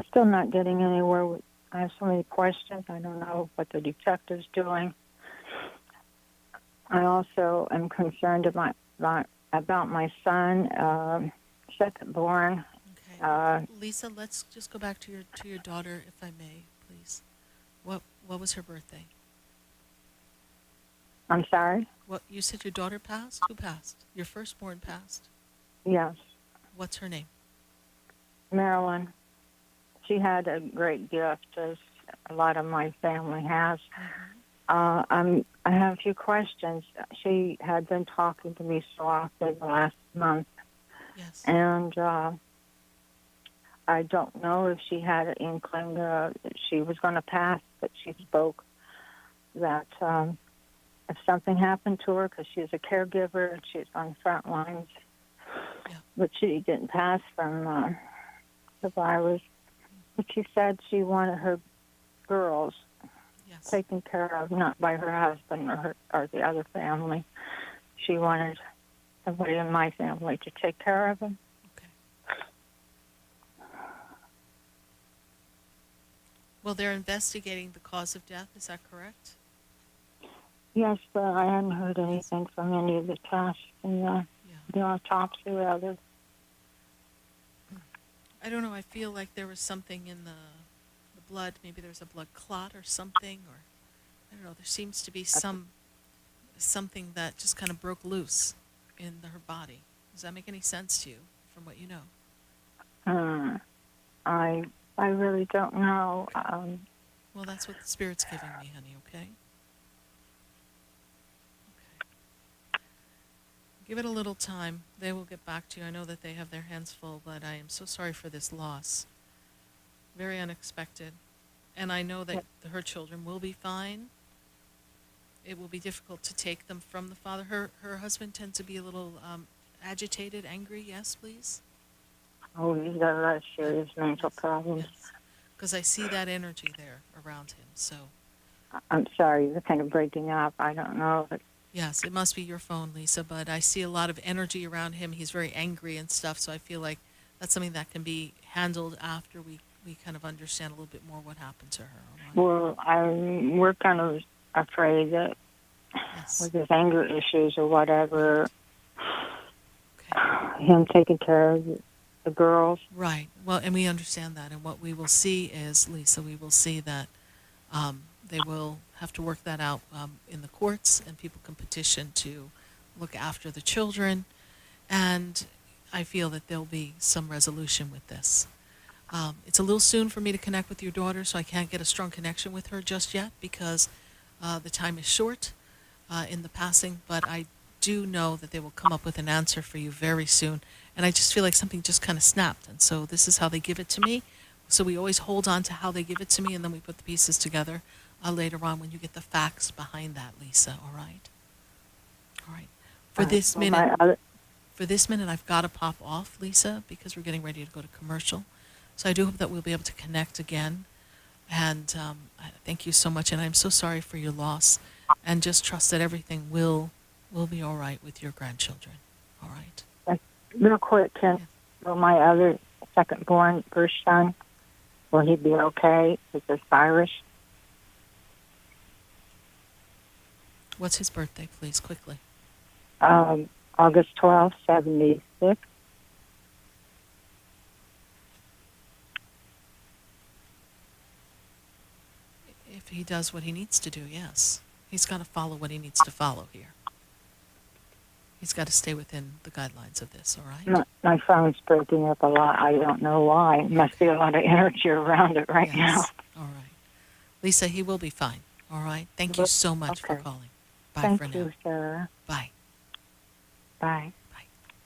still not getting anywhere. I have so many questions. I don't know what the detective's doing. I also am concerned about my son, second born. Okay. Lisa, let's just go back to your daughter, if I may, please. What was her birthday? I'm sorry? What, you said your daughter passed? Who passed? Your firstborn passed. Yes, What's her name? Marilyn. She had a great gift, as a lot of my family has. I have a few questions. She had been talking to me so often the last month, Yes. and I don't know if she had an inkling she was going to pass, but she spoke that if something happened to her, because she's a caregiver and she's on the front lines, Yeah. but she didn't pass from the virus. But she said she wanted her girls Yes. taken care of, not by her husband or the other family. She wanted somebody in my family to take care of them. Okay. Well, they're investigating the cause of death. Is that correct? Yes, but I hadn't heard anything from any of the tests and the autopsy or other. I don't know. I feel like there was something in the blood. Maybe there was a blood clot or something, or I don't know. There seems to be something that just kind of broke loose in her body. Does that make any sense to you, from what you know? I really don't know. Well, that's what the Spirit's giving me, honey, okay? Okay. Give it a little time. They will get back to you. I know that they have their hands full, but I am so sorry for this loss. Very unexpected. And I know that her children will be fine. It will be difficult to take them from the father. Her husband tends to be a little agitated, angry. Yes, please? Oh, he's got a lot of serious mental problems. Yes. Because I see that energy there around him, so. I'm sorry, you're kind of breaking up. I don't know. But Yes, it must be your phone, Lisa, but I see a lot of energy around him. He's very angry and stuff, so I feel like that's something that can be handled after we kind of understand a little bit more what happened to her. Well, we're kind of afraid that with his anger issues or whatever, him taking care of the girls. Right. Well, and we understand that. And what we will see is, Lisa, we will see that they will have to work that out in the courts, and people can petition to look after the children. And I feel that there'll be some resolution with this. It's a little soon for me to connect with your daughter, so I can't get a strong connection with her just yet because the time is short in the passing. But I do know that they will come up with an answer for you very soon. And I just feel like something just kind of snapped. And so this is how they give it to me. So we always hold on to how they give it to me, and then we put the pieces together later on when you get the facts behind that, Lisa. All right? All right. For this minute, I've got to pop off, Lisa, because we're getting ready to go to commercial. So I do hope that we'll be able to connect again. And thank you so much. And I'm so sorry for your loss. And just trust that everything will be all right with your grandchildren. All right? Real quick, will my other second-born first son, will he be okay with this virus? What's his birthday, please, quickly? August 12th, 76. If he does what he needs to do, yes. He's got to follow what he needs to follow here. He's got to stay within the guidelines of this, all right? My phone's breaking up a lot. I don't know why. It must be a lot of energy around it right now. All right. Lisa, he will be fine, all right? Thank you so much for calling. Bye for now. Thank you, Sarah. Bye. Bye.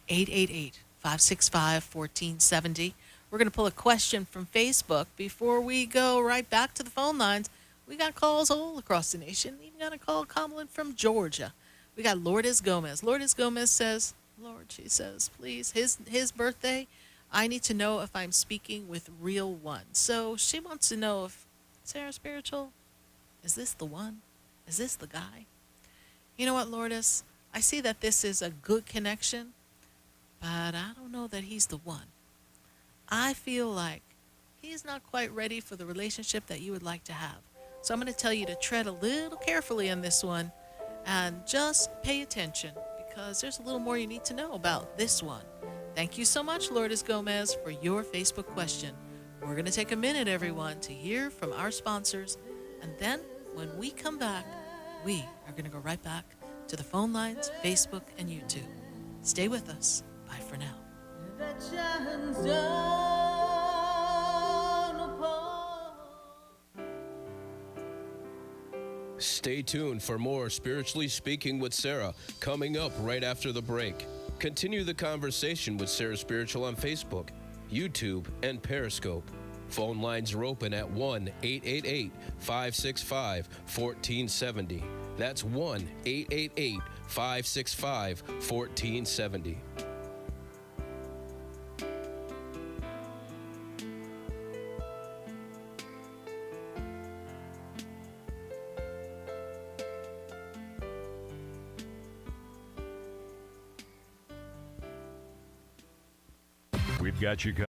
888-565-1470. We're going to pull a question from Facebook before we go right back to the phone lines. We got calls all across the nation. Even got a call coming from Georgia. We got Lourdes Gomez. Lourdes Gomez says, she says, please, his birthday, I need to know if I'm speaking with real one. So she wants to know if, Sarah Spiritual, is this the one? Is this the guy? You know what, Lourdes? I see that this is a good connection, but I don't know that he's the one. I feel like he's not quite ready for the relationship that you would like to have. So I'm going to tell you to tread a little carefully on this one and just pay attention because there's a little more you need to know about this one. Thank you so much, Lourdes Gomez, for your Facebook question. We're going to take a minute, everyone, to hear from our sponsors. And then when we come back, we are going to go right back to the phone lines, Facebook, and YouTube. Stay with us. Bye for now. That shines down upon. Stay tuned for more Spiritually Speaking with Sarah coming up right after the break. Continue the conversation with Sarah Spiritual on Facebook, YouTube, and Periscope. Phone lines are open at 1-888-565-1470. That's 1-888-565-1470. We've got you covered.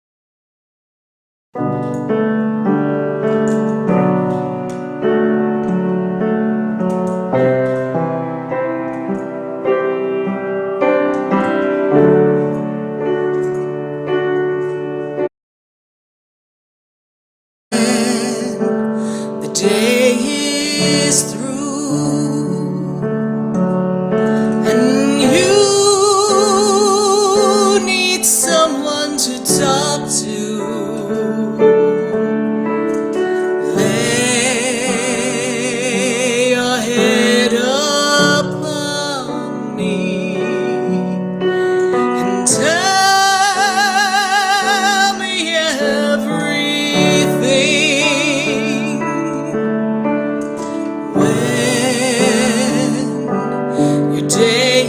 The day is through, and you need someone to talk to. Lay your head upon me and tell me everything. When your day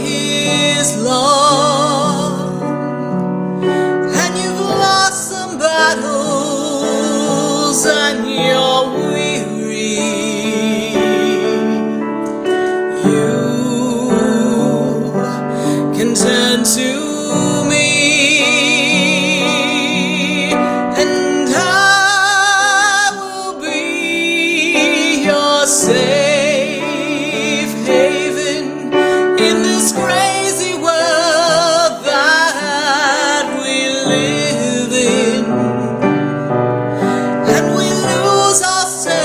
is long and you've lost some battles and you're weary, you can turn to me, and I will be your safe haven in this crazy world that we live in. And we lose ourselves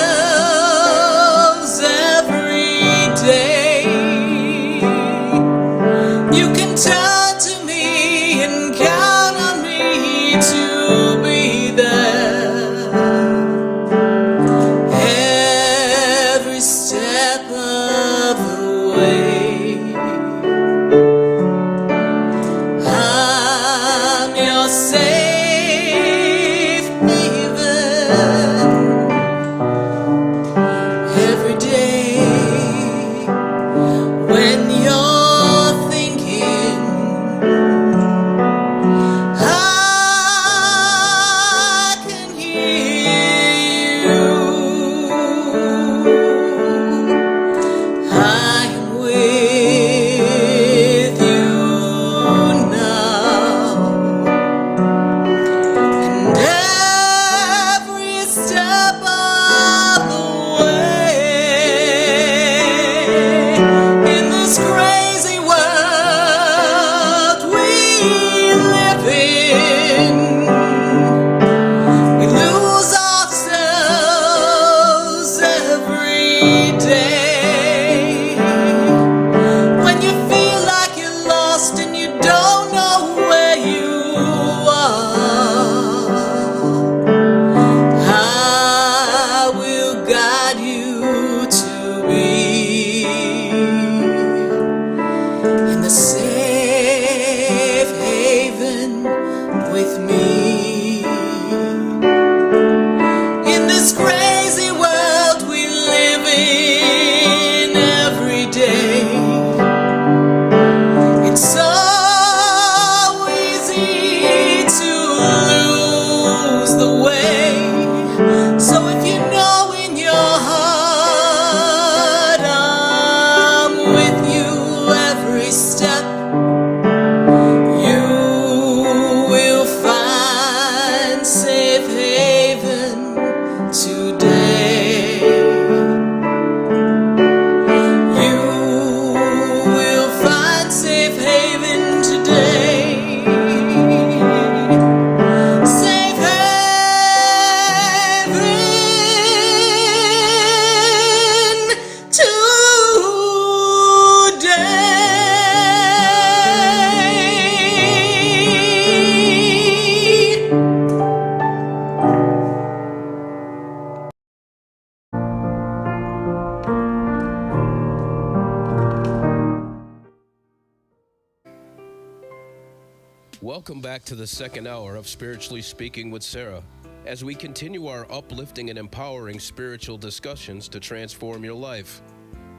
Welcome back to the second hour of Spiritually Speaking with Sarah, as we continue our uplifting and empowering spiritual discussions to transform your life.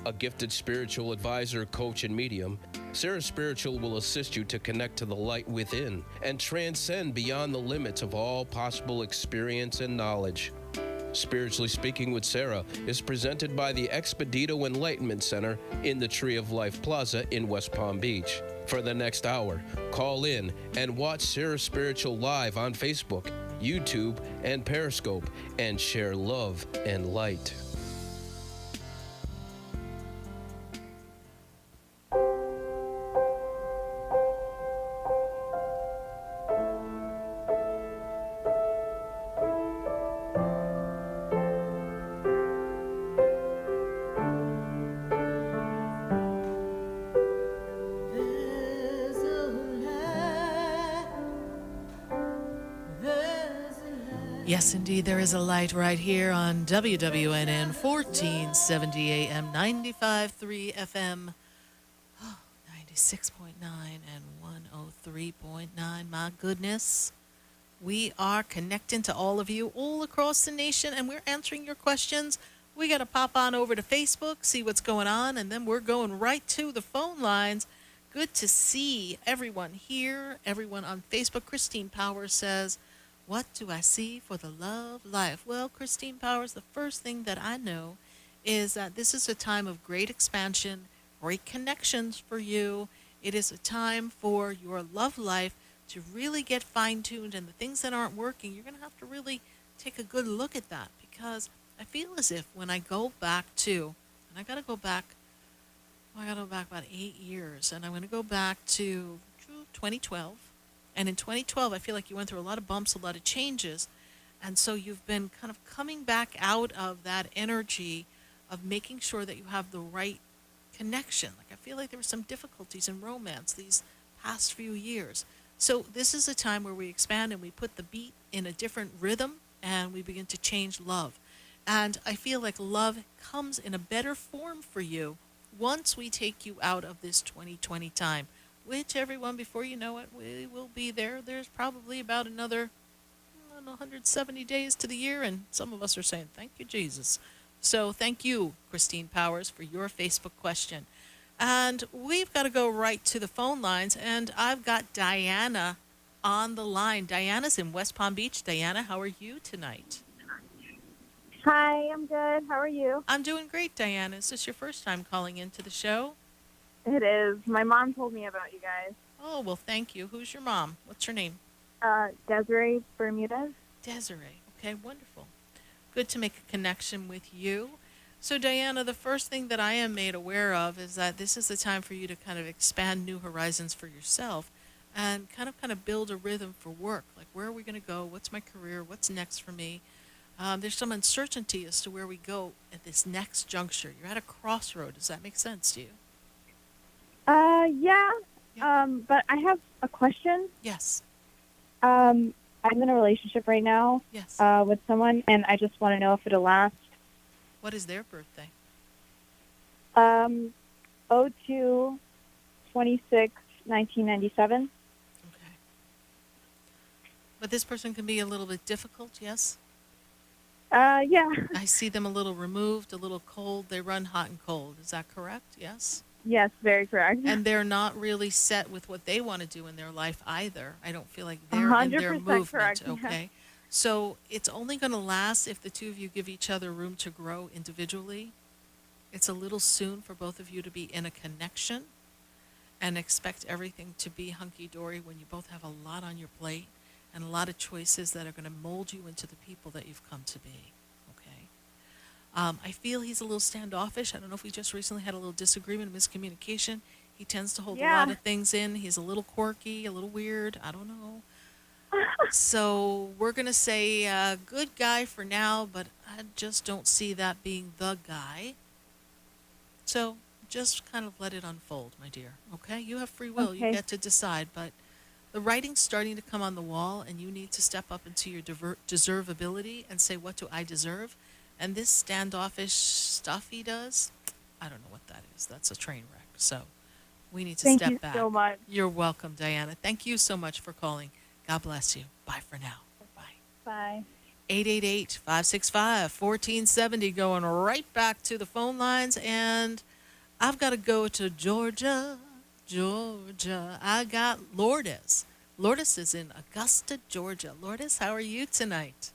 A gifted spiritual advisor, coach, and medium, Sarah Spiritual will assist you to connect to the light within and transcend beyond the limits of all possible experience and knowledge. Spiritually Speaking with Sarah is presented by the Expedito Enlightenment Center in the Tree of Life Plaza in West Palm Beach. For the next hour, call in and watch Sarah Spiritual live on Facebook, YouTube, and Periscope, and share love and light. There's a light, there's a light. Yes, indeed, there is a light right here on WWNN 1470 AM, 95.3 FM, 96.9 and 103.9. My goodness. We are connecting to all of you all across the nation, and we're answering your questions. We got to pop on over to Facebook, see what's going on, and then we're going right to the phone lines. Good to see everyone here, everyone on Facebook. Christine Powers says, what do I see for the love life? Well, Christine Powers, the first thing that I know is that this is a time of great expansion, great connections for you. It is a time for your love life to really get fine-tuned, and the things that aren't working, you're going to have to really take a good look at that, because I feel as if when I go back to, and I got to go back about 8 years, and I'm going to go back to 2012. And in 2012, I feel like you went through a lot of bumps, a lot of changes. And so you've been kind of coming back out of that energy of making sure that you have the right connection. Like, I feel like there were some difficulties in romance these past few years. So this is a time where we expand and we put the beat in a different rhythm, and we begin to change love. And I feel like love comes in a better form for you once we take you out of this 2020 time, which, everyone, before you know it, we will be there. There's probably about another 170 days to the year, and some of us are saying, thank you, Jesus. So thank you, Christine Powers, for your Facebook question. And we've got to go right to the phone lines, and I've got Diana on the line. Diana's in West Palm Beach. Diana, how are you tonight? Hi, I'm good. How are you? I'm doing great, Diana. Is this your first time calling into the show? It is. My mom told me about you guys. Oh, well, thank you. Who's your mom? What's her name? Desiree Bermudez. Desiree. Okay, wonderful. Good to make a connection with you. So, Diana, the first thing that I am made aware of is that this is the time for you to kind of expand new horizons for yourself and kind of build a rhythm for work. Like, where are we going to go? What's my career? What's next for me? There's some uncertainty as to where we go at this next juncture. You're at a crossroad. Does that make sense to you? Yeah. But I have a question. Yes. I'm in a relationship right now. Yes. With someone, and I just want to know if it'll last. What is their birthday? 02/26/1997. Okay. But this person can be a little bit difficult, yes? Yeah. I see them a little removed, a little cold. They run hot and cold. Is that correct? Yes? Yes, very correct. And they're not really set with what they want to do in their life either. I don't feel like they're in their 100% movement, correct, yeah. okay? So it's only going to last if the two of you give each other room to grow individually. It's a little soon for both of you to be in a connection and expect everything to be hunky-dory when you both have a lot on your plate and a lot of choices that are going to mold you into the people that you've come to be, okay? I feel he's a little standoffish. I don't know if we just recently had a little disagreement, miscommunication. He tends to hold a lot of things in. He's a little quirky, a little weird. I don't know. So we're going to say good guy for now, but I just don't see that being the guy. So just kind of let it unfold, my dear, okay? You have free will. Okay. You get to decide, but the writing's starting to come on the wall, and you need to step up into your deservability and say, what do I deserve? And this standoffish stuff he does, I don't know what that is. That's a train wreck. So We need to Thank step you back. so much. You're welcome, Diana. Thank you so much for calling. God bless you. Bye for now. Bye. Bye. 888-565-1470, going right back to the phone lines. And I've got to go to Georgia. Georgia. I got Lourdes. Lourdes is in Augusta, Georgia. Lourdes, how are you tonight?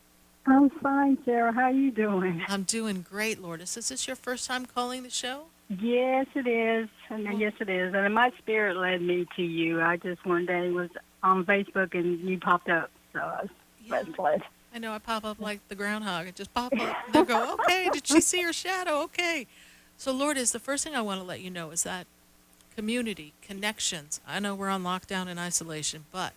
I'm fine, Sarah. How you doing? I'm doing great, Lourdes. Is this your first time calling the show? Yes, it is. Yes, it is. And my spirit led me to you. I just one day was on Facebook and you popped up, so I was led. I know I pop up like the groundhog. I just pop up. They'll go, okay, did she see her shadow? Okay. So, Lourdes, the first thing I want to let you know is that community, connections. I know we're on lockdown and isolation, but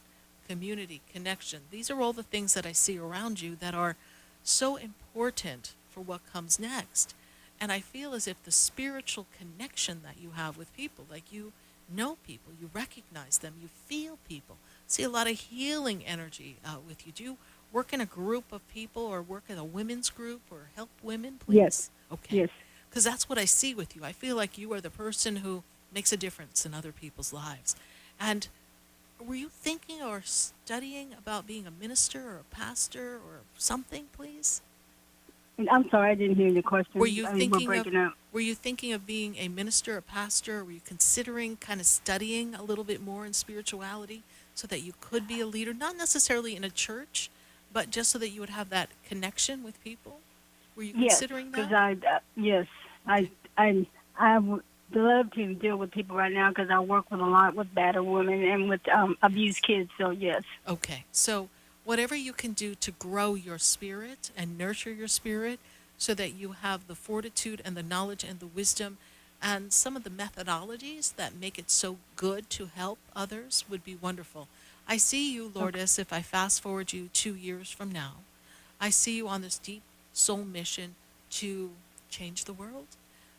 community, connection. These are all the things that I see around you that are so important for what comes next. And I feel as if the spiritual connection that you have with people, like you know people, you recognize them, you feel people. See a lot of healing energy with you. Do you work in a group of people or work in a women's group or help women, please? Yes. Okay. Yes. Because that's what I see with you. I feel like you are the person who makes a difference in other people's lives. And were you thinking or studying about being a minister or a pastor or something, please? I'm sorry, I didn't hear the question. Were you We're thinking breaking up. Were you thinking of being a minister, a pastor? Or were you considering kind of studying a little bit more in spirituality so that you could be a leader, not necessarily in a church, but just so that you would have that connection with people? Were you considering that? Yes, I would love to deal with people right now because I work with a lot with battered women and with abused kids. So yes. Okay, so whatever you can do to grow your spirit and nurture your spirit so that you have the fortitude and the knowledge and the wisdom and some of the methodologies that make it so good to help others would be wonderful. I see you, Lourdes, if I fast forward you 2 years from now, I see you on this deep soul mission to change the world.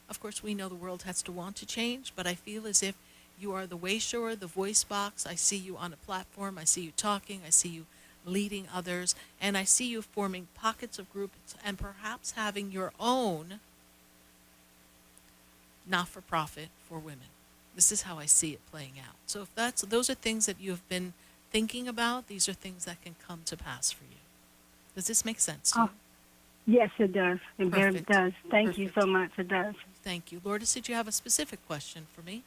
Of course, we know the world has to want to change, but I feel as if you are the way shower, the voice box. I see you on a platform. I see you talking. I see you leading others. And I see you forming pockets of groups and perhaps having your own not-for-profit for women. This is how I see it playing out. So if those are things that you have been thinking about, these are things that can come to pass for you. Does this make sense to you? Yes, it does. It very Perfect. does. Thank you Perfect. so much. It does. Thank you. Lourdes, did you have a specific question for me?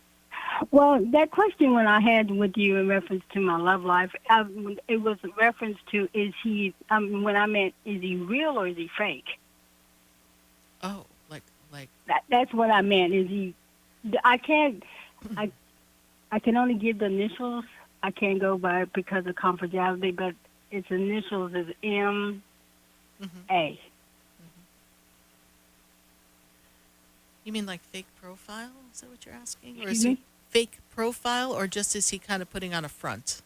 Well, that question when I had with you in reference to my love life, it was a reference to when I meant is he real or is he fake? Oh, like That's what I meant. Is he? I can't. I can only give the initials. I can't go by it because of confidentiality, but its initials is M. A. You mean like fake profile? Is that what you're asking? Or Excuse is he me? fake profile or just is he kind of putting on a front?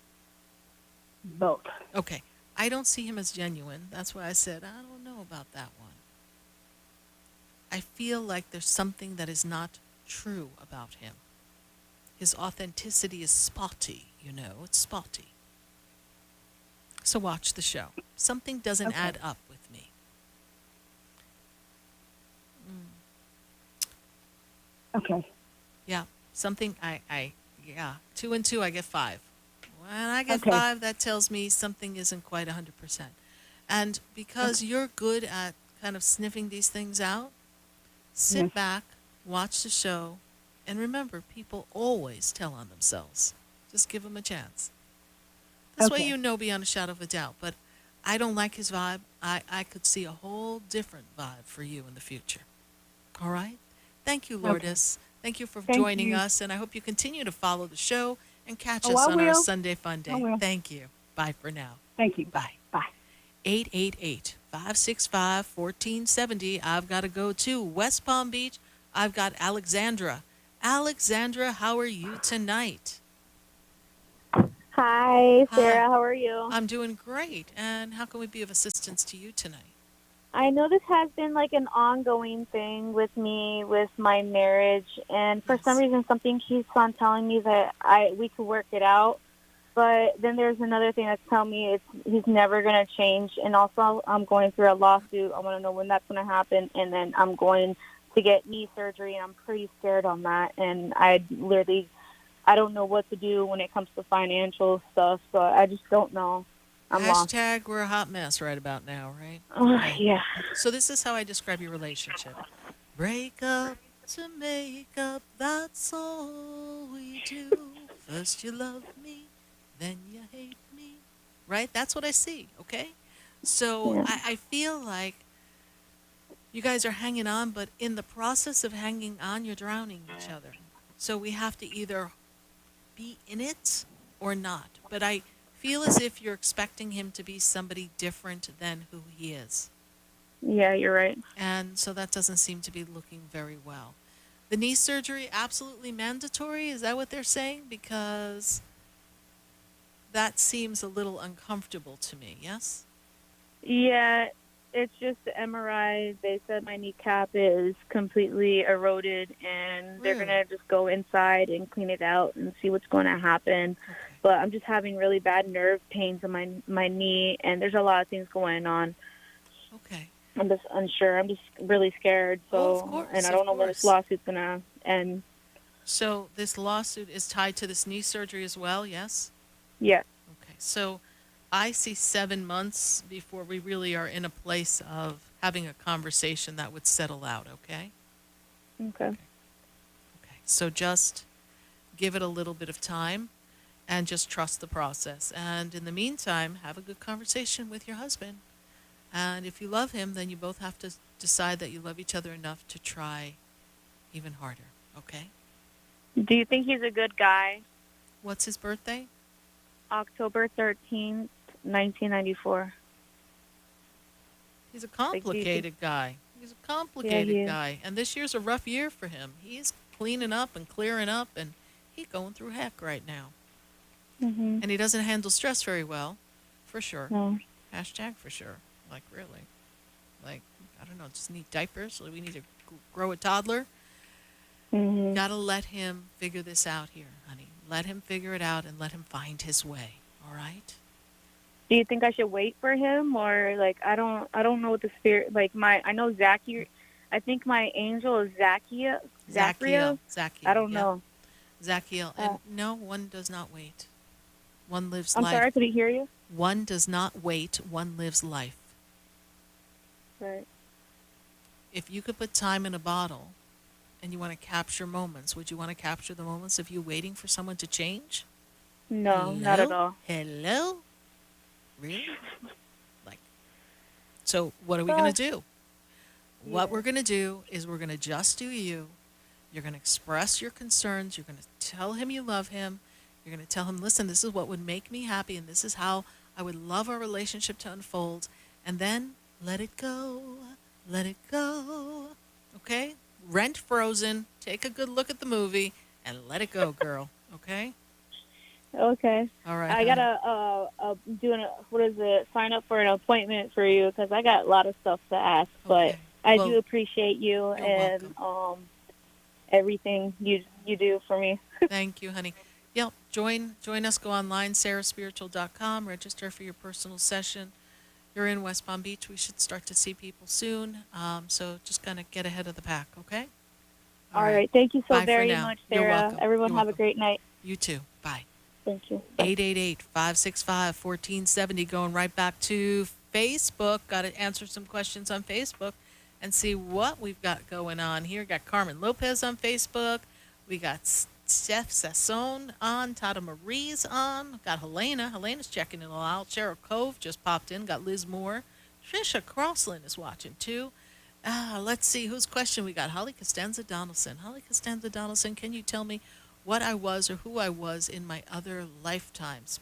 Both. Okay. I don't see him as genuine. That's why I said I don't know about that one. I feel like there's something that is not true about him. His authenticity is spotty, it's spotty. So watch the show. Something doesn't add up with me. Okay. Yeah, something yeah, 2 and 2, I get 5. When I get Okay. 5, that tells me something isn't quite 100%. And because you're good at kind of sniffing these things out, sit Yes. back, watch the show, and remember, people always tell on themselves. Just give them a chance. This way Okay. you know beyond a shadow of a doubt. But I don't like his vibe. I could see a whole different vibe for you in the future. All right? Thank you, Lourdes. Thank you for Thank joining you. us, and I hope you continue to follow the show and catch Oh, us I on our will. Sunday Fun Day. I will. Thank you. Bye for now. Thank you. Bye. Bye. 888-565-1470. I've got to go to West Palm Beach. I've got Alexandra. Alexandra, how are you tonight? Hi, Sarah. Hi. How are you? I'm doing great. And how can we be of assistance to you tonight? I know this has been like an ongoing thing with me with my marriage, and for some reason, something keeps on telling me that we could work it out. But then there's another thing that's telling me he's never going to change. And also, I'm going through a lawsuit. I want to know when that's going to happen, and then I'm going to get knee surgery, and I'm pretty scared on that. And I literally I don't know what to do when it comes to financial stuff. So I just don't know. I'm lost. Hashtag we're a hot mess right about now, right? Yeah. So this is how I describe your relationship. Break up to make up, that's all we do. First you love me, then you hate me. Right? That's what I see, okay? So Yeah. I feel like you guys are hanging on, but in the process of hanging on, you're drowning each other. So we have to either be in it or not. But I feel as if you're expecting him to be somebody different than who he is. Yeah, you're right. And so that doesn't seem to be looking very well. The knee surgery, absolutely mandatory? Is that what they're saying? Because that seems a little uncomfortable to me, yes? Yeah, it's just the MRI. They said my kneecap is completely eroded, and they're Really? going to just go inside and clean it out and see what's going to happen. Okay. But I'm just having really bad nerve pains in my knee, and there's a lot of things going on. Okay. I'm just unsure. I'm just really scared. So, Oh, of course, and I don't of know when this course. lawsuit's going to end. So this lawsuit is tied to this knee surgery as well, yes? Yeah. Okay. So I see 7 months before we really are in a place of having a conversation that would settle out, okay? Okay. Okay. So just give it a little bit of time and just trust the process. And in the meantime, have a good conversation with your husband. And if you love him, then you both have to decide that you love each other enough to try even harder, okay? Do you think he's a good guy? What's his birthday? October 13th, 1994. He's a complicated guy. He's a complicated he is. guy. And this year's a rough year for him. He's cleaning up and clearing up, and he's going through heck right now. Mm-hmm. And he doesn't handle stress very well, for sure. No. Hashtag for sure. Like, really. Like, I don't know, just need diapers. We need to grow a toddler. Mm-hmm. Gotta let him figure this out here, honey. Let him figure it out and let him find his way. All right? Do you think I should wait for him, or like I don't know what the spirit like I know Zacchaeus. I think my angel is Zacchaeus. Zacchaeus. I don't know. Zacchaeus. And no, one does not wait. One lives I'm life. sorry, I couldn't hear you. One does not wait. One lives life. Right. If you could put time in a bottle and you want to capture moments, would you want to capture the moments of you waiting for someone to change? No, not at all. Hello? Really? Like, so what are we going to do? What we're going to do is we're going to just do you. You're going to express your concerns. You're going to tell him you love him. You're going to tell him, listen, this is what would make me happy, and this is how I would love our relationship to unfold. And then let it go. Let it go. Okay? Rent Frozen. Take a good look at the movie and let it go, girl. Okay? Okay. All right. I gotta sign up for an appointment for you because I got a lot of stuff to ask. But Okay. I Well, do appreciate you and everything you do for me. Thank you, honey. Yep. Join us. Go online, sarahspiritual.com. Register for your personal session. You're in West Palm Beach. We should start to see people soon. So just kind of get ahead of the pack, okay? All right. Thank you so Bye for very now. much, You're Sarah. welcome. Everyone You're have welcome. a great night. You too. Bye. Thank you. 888-565-1470. Going right back to Facebook. Got to answer some questions on Facebook and see what we've got going on here. Got Carmen Lopez on Facebook. We got Steph Sasson on. Tata Marie's on. Got Helena. Helena's checking it all out. Cheryl Cove just popped in. Got Liz Moore. Trisha Crossland is watching too. Let's see whose question we got. Holly Costanza Donaldson. Holly Costanza Donaldson, can you tell me what I was or who I was in my other lifetimes?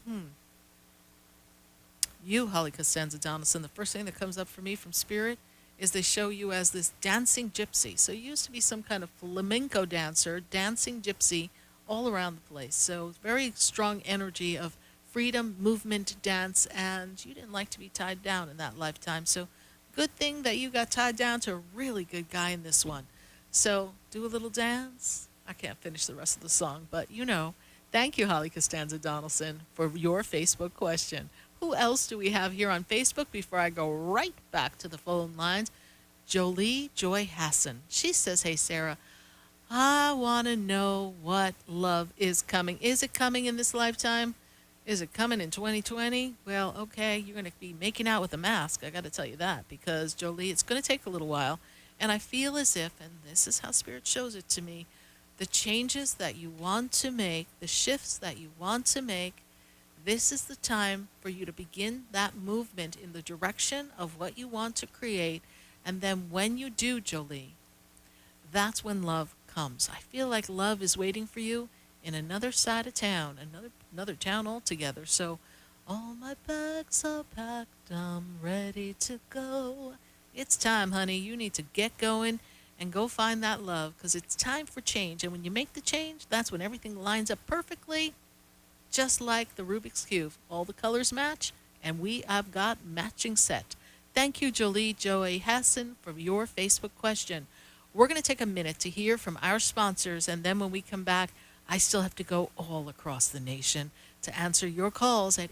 You, Holly Costanza Donaldson, the first thing that comes up for me from Spirit is they show you as this dancing gypsy. So you used to be some kind of flamenco dancer, dancing gypsy all around the place. So very strong energy of freedom, movement, dance, and you didn't like to be tied down in that lifetime. So good thing that you got tied down to a really good guy in this one. So do a little dance. I can't finish the rest of the song, but you know. Thank you, Holly Costanza Donaldson, for your Facebook question. Who else do we have here on Facebook before I go right back to the phone lines? Jolie Joy Hassan. She says, hey, Sarah, I want to know what love is coming. Is it coming in this lifetime? Is it coming in 2020? Well, okay, you're going to be making out with a mask. I got to tell you that because, Jolie, it's going to take a little while. And I feel as if, and this is how Spirit shows it to me, the changes that you want to make, the shifts that you want to make, this is the time for you to begin that movement in the direction of what you want to create. And then when you do, Jolie, that's when love comes. I feel like love is waiting for you in another side of town, another town altogether. So all my bags are packed, I'm ready to go. It's time, honey. You need to get going and go find that love because it's time for change. And when you make the change, that's when everything lines up perfectly, just like the Rubik's Cube. All the colors match, and we have got matching set. Thank you, Jolie Joey Hassan, for your Facebook question. We're going to take a minute to hear from our sponsors, and then when we come back, I still have to go all across the nation to answer your calls at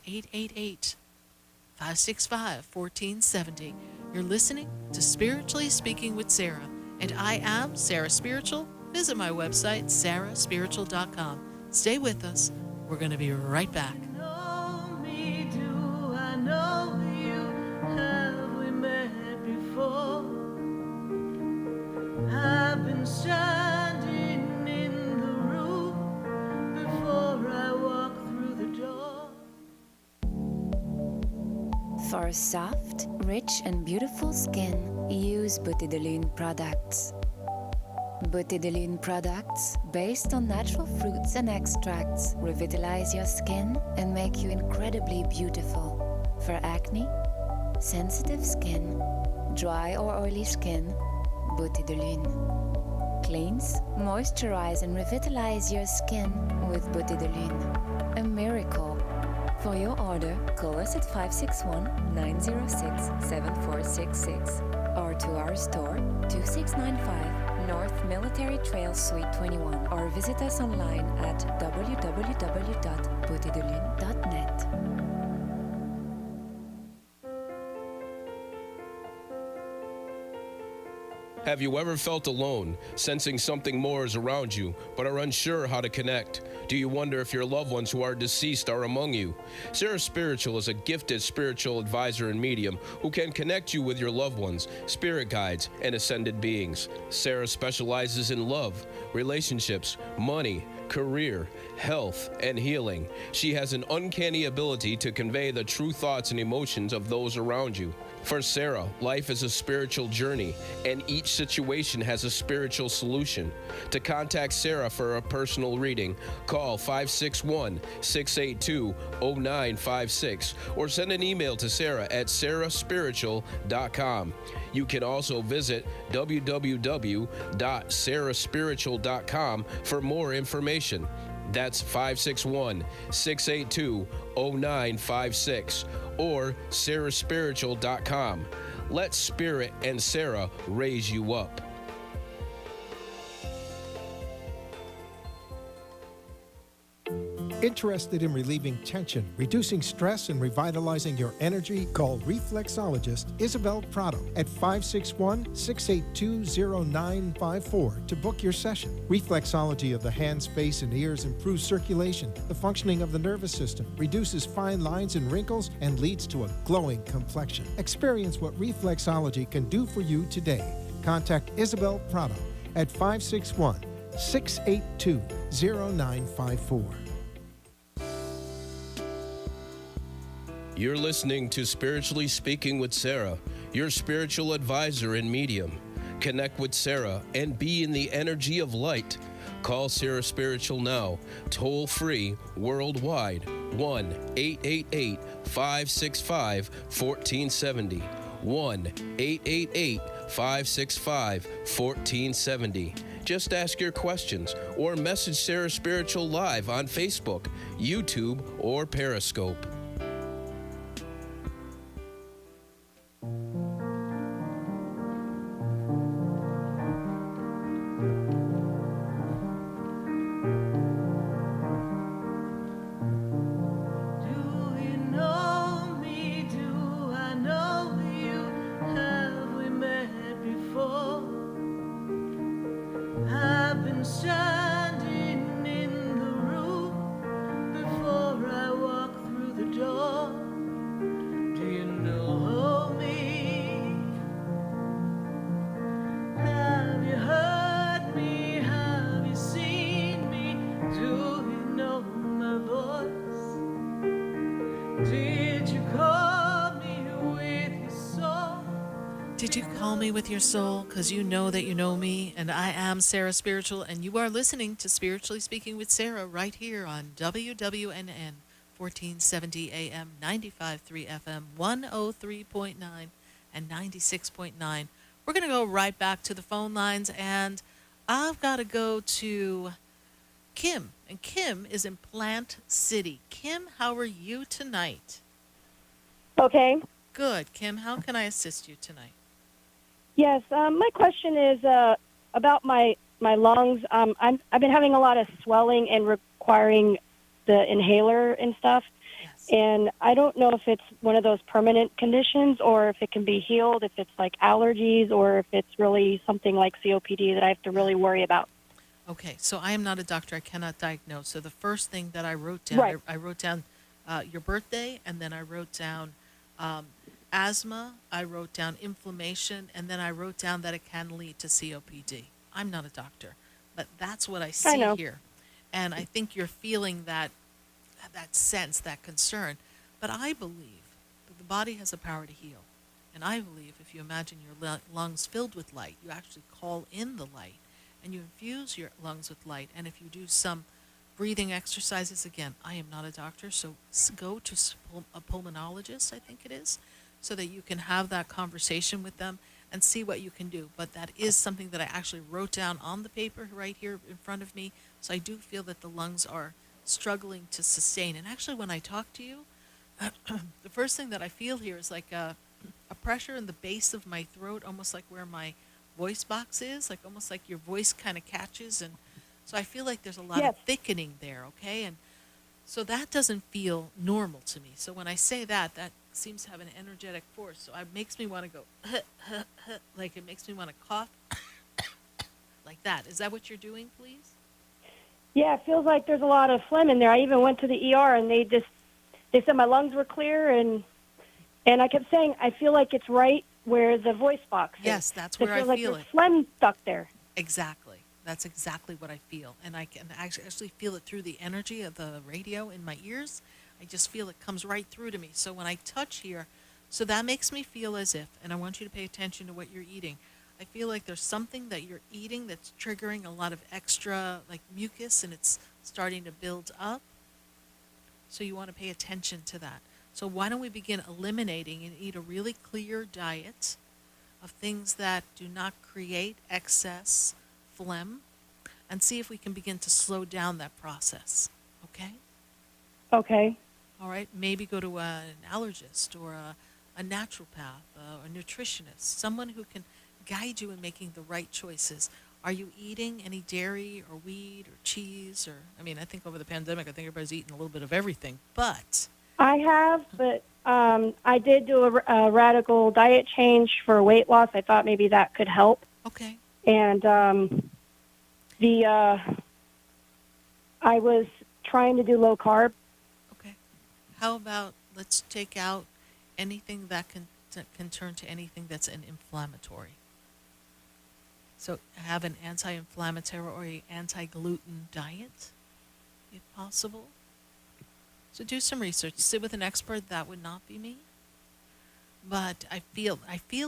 888-565-1470. You're listening to Spiritually Speaking with Sarah, and I am Sarah Spiritual. Visit my website, sarahspiritual.com. Stay with us. We're going to be right back. Know me, do I know you? Have we met before? I've been standing in the room before I walk through the door. For soft, rich and beautiful skin, use Beauté de Lune products. Beauté de Lune products, based on natural fruits and extracts, revitalize your skin and make you incredibly beautiful. For acne, sensitive skin, dry or oily skin, Beauté de Lune. Cleanse, moisturize and revitalize your skin with Beauté de Lune. A miracle. For your order, call us at 561-906-7466 or to our store, 2695 North Military Trail Suite 21, or visit us online at www.beautédelune.net. Have you ever felt alone, sensing something more is around you, but are unsure how to connect? Do you wonder if your loved ones who are deceased are among you? Sarah Spiritual is a gifted spiritual advisor and medium who can connect you with your loved ones, spirit guides, and ascended beings. Sarah specializes in love, relationships, money, career, health, and healing. She has an uncanny ability to convey the true thoughts and emotions of those around you. For Sarah, life is a spiritual journey, and each situation has a spiritual solution. To contact Sarah for a personal reading, call 561-682-0956 or send an email to Sarah at sarahspiritual.com. You can also visit www.sarahspiritual.com for more information. That's 561-682-0956 or sarahspiritual.com. Let Spirit and Sarah raise you up. Interested in relieving tension, reducing stress, and revitalizing your energy? Call reflexologist Isabel Prado at 561-682-0954 to book your session. Reflexology of the hands, face, and ears improves circulation, the functioning of the nervous system, reduces fine lines and wrinkles, and leads to a glowing complexion. Experience what reflexology can do for you today. Contact Isabel Prado at 561-682-0954. You're listening to Spiritually Speaking with Sarah, your spiritual advisor and medium. Connect with Sarah and be in the energy of light. Call Sarah Spiritual now, toll free, worldwide, 1-888-565-1470. 1-888-565-1470. Just ask your questions or message Sarah Spiritual live on Facebook, YouTube, or Periscope. I've been standing in the room before I walk through the door. Do you know me? Have you heard me? Have you seen me? Do you know my voice? Did you call me with your soul? Did you call me with your soul? Because you know that you know me, and I am Sarah Spiritual, and you are listening to Spiritually Speaking with Sarah right here on WWNN 1470 AM, 95.3 FM, 103.9, and 96.9. We're going to go right back to the phone lines, and I've got to go to Kim, and Kim is in Plant City. Kim, how are you tonight? Okay. Good. Kim, how can I assist you tonight? Yes. My question is about my lungs. I've been having a lot of swelling and requiring the inhaler and stuff. Yes. And I don't know if it's one of those permanent conditions or if it can be healed, if it's like allergies or if it's really something like COPD that I have to really worry about. Okay, so I am not a doctor. I cannot diagnose. So the first thing that I wrote down, Right. I wrote down your birthday, and then I wrote down asthma, I wrote down inflammation, and then I wrote down that it can lead to COPD. I'm not a doctor, but that's what I see know. here. And I think you're feeling that sense, that concern. But I believe that the body has the power to heal. And I believe if you imagine your lungs filled with light, you actually call in the light and you infuse your lungs with light. And if you do some breathing exercises, again, I am not a doctor, so go to a pulmonologist, I think it is, so that you can have that conversation with them and see what you can do. But that is something that I actually wrote down on the paper right here in front of me. So I do feel that the lungs are struggling to sustain. And actually, when I talk to you, the first thing that I feel here is like a pressure in the base of my throat, almost like where my voice box is, like almost like your voice kind of catches. And so I feel like there's a lot Yes. of thickening there, okay? And so that doesn't feel normal to me. So when I say that, that seems to have an energetic force. So it makes me want to go, like it makes me want to cough like that. Is that what you're doing, please? Yeah, it feels like there's a lot of phlegm in there. I even went to the ER and they said my lungs were clear and I kept saying I feel like it's right where the voice box is. Yes, that's where I like feel there's it. phlegm stuck there. Exactly. That's exactly what I feel. And I can actually feel it through the energy of the radio in my ears. I just feel it comes right through to me. So when I touch here, so that makes me feel as if, and I want you to pay attention to what you're eating, I feel like there's something that you're eating that's triggering a lot of extra like mucus and it's starting to build up. So you want to pay attention to that. So why don't we begin eliminating and eat a really clear diet of things that do not create excess phlegm and see if we can begin to slow down that process. Okay? Okay. All right, maybe go to an allergist or a naturopath, a nutritionist, someone who can guide you in making the right choices. Are you eating any dairy or wheat or cheese? Or I mean, I think over the pandemic, I think everybody's eating a little bit of everything. But I have, but I did do a radical diet change for weight loss. I thought maybe that could help. okay, And I was trying to do low carb. okay. How about let's take out anything that can turn to anything that's an inflammatory. So have an anti-inflammatory or anti-gluten diet, if possible. So do some research. Sit with an expert. That would not be me. But I feel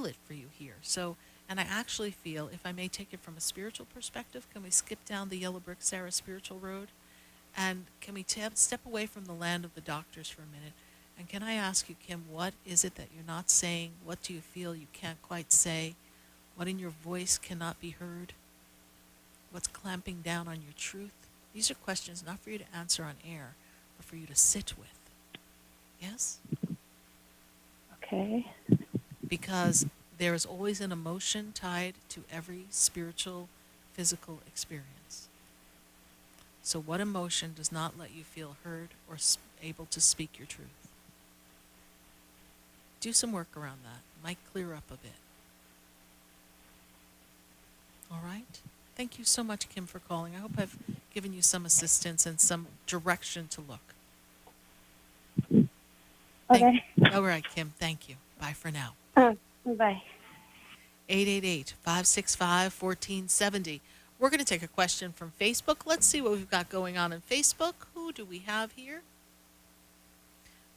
it for you here. So, and I actually feel, if I may take it from a spiritual perspective, can we skip down the Yellow Brick Sarah Spiritual Road? And can we step away from the land of the doctors for a minute? And can I ask you, Kim, what is it that you're not saying? What do you feel you can't quite say? What in your voice cannot be heard? What's clamping down on your truth? These are questions not for you to answer on air, but for you to sit with. Yes? Okay. Because there is always an emotion tied to every spiritual, physical experience. So what emotion does not let you feel heard or able to speak your truth? Do some work around that. It might clear up a bit. All right? Thank you so much, Kim, for calling. I hope I've given you some assistance and some direction to look. Okay. All right, Kim. Thank you. Bye for now. Bye. 888-565-1470. We're going to take a question from Facebook. Let's see what we've got going on in Facebook. Who do we have here?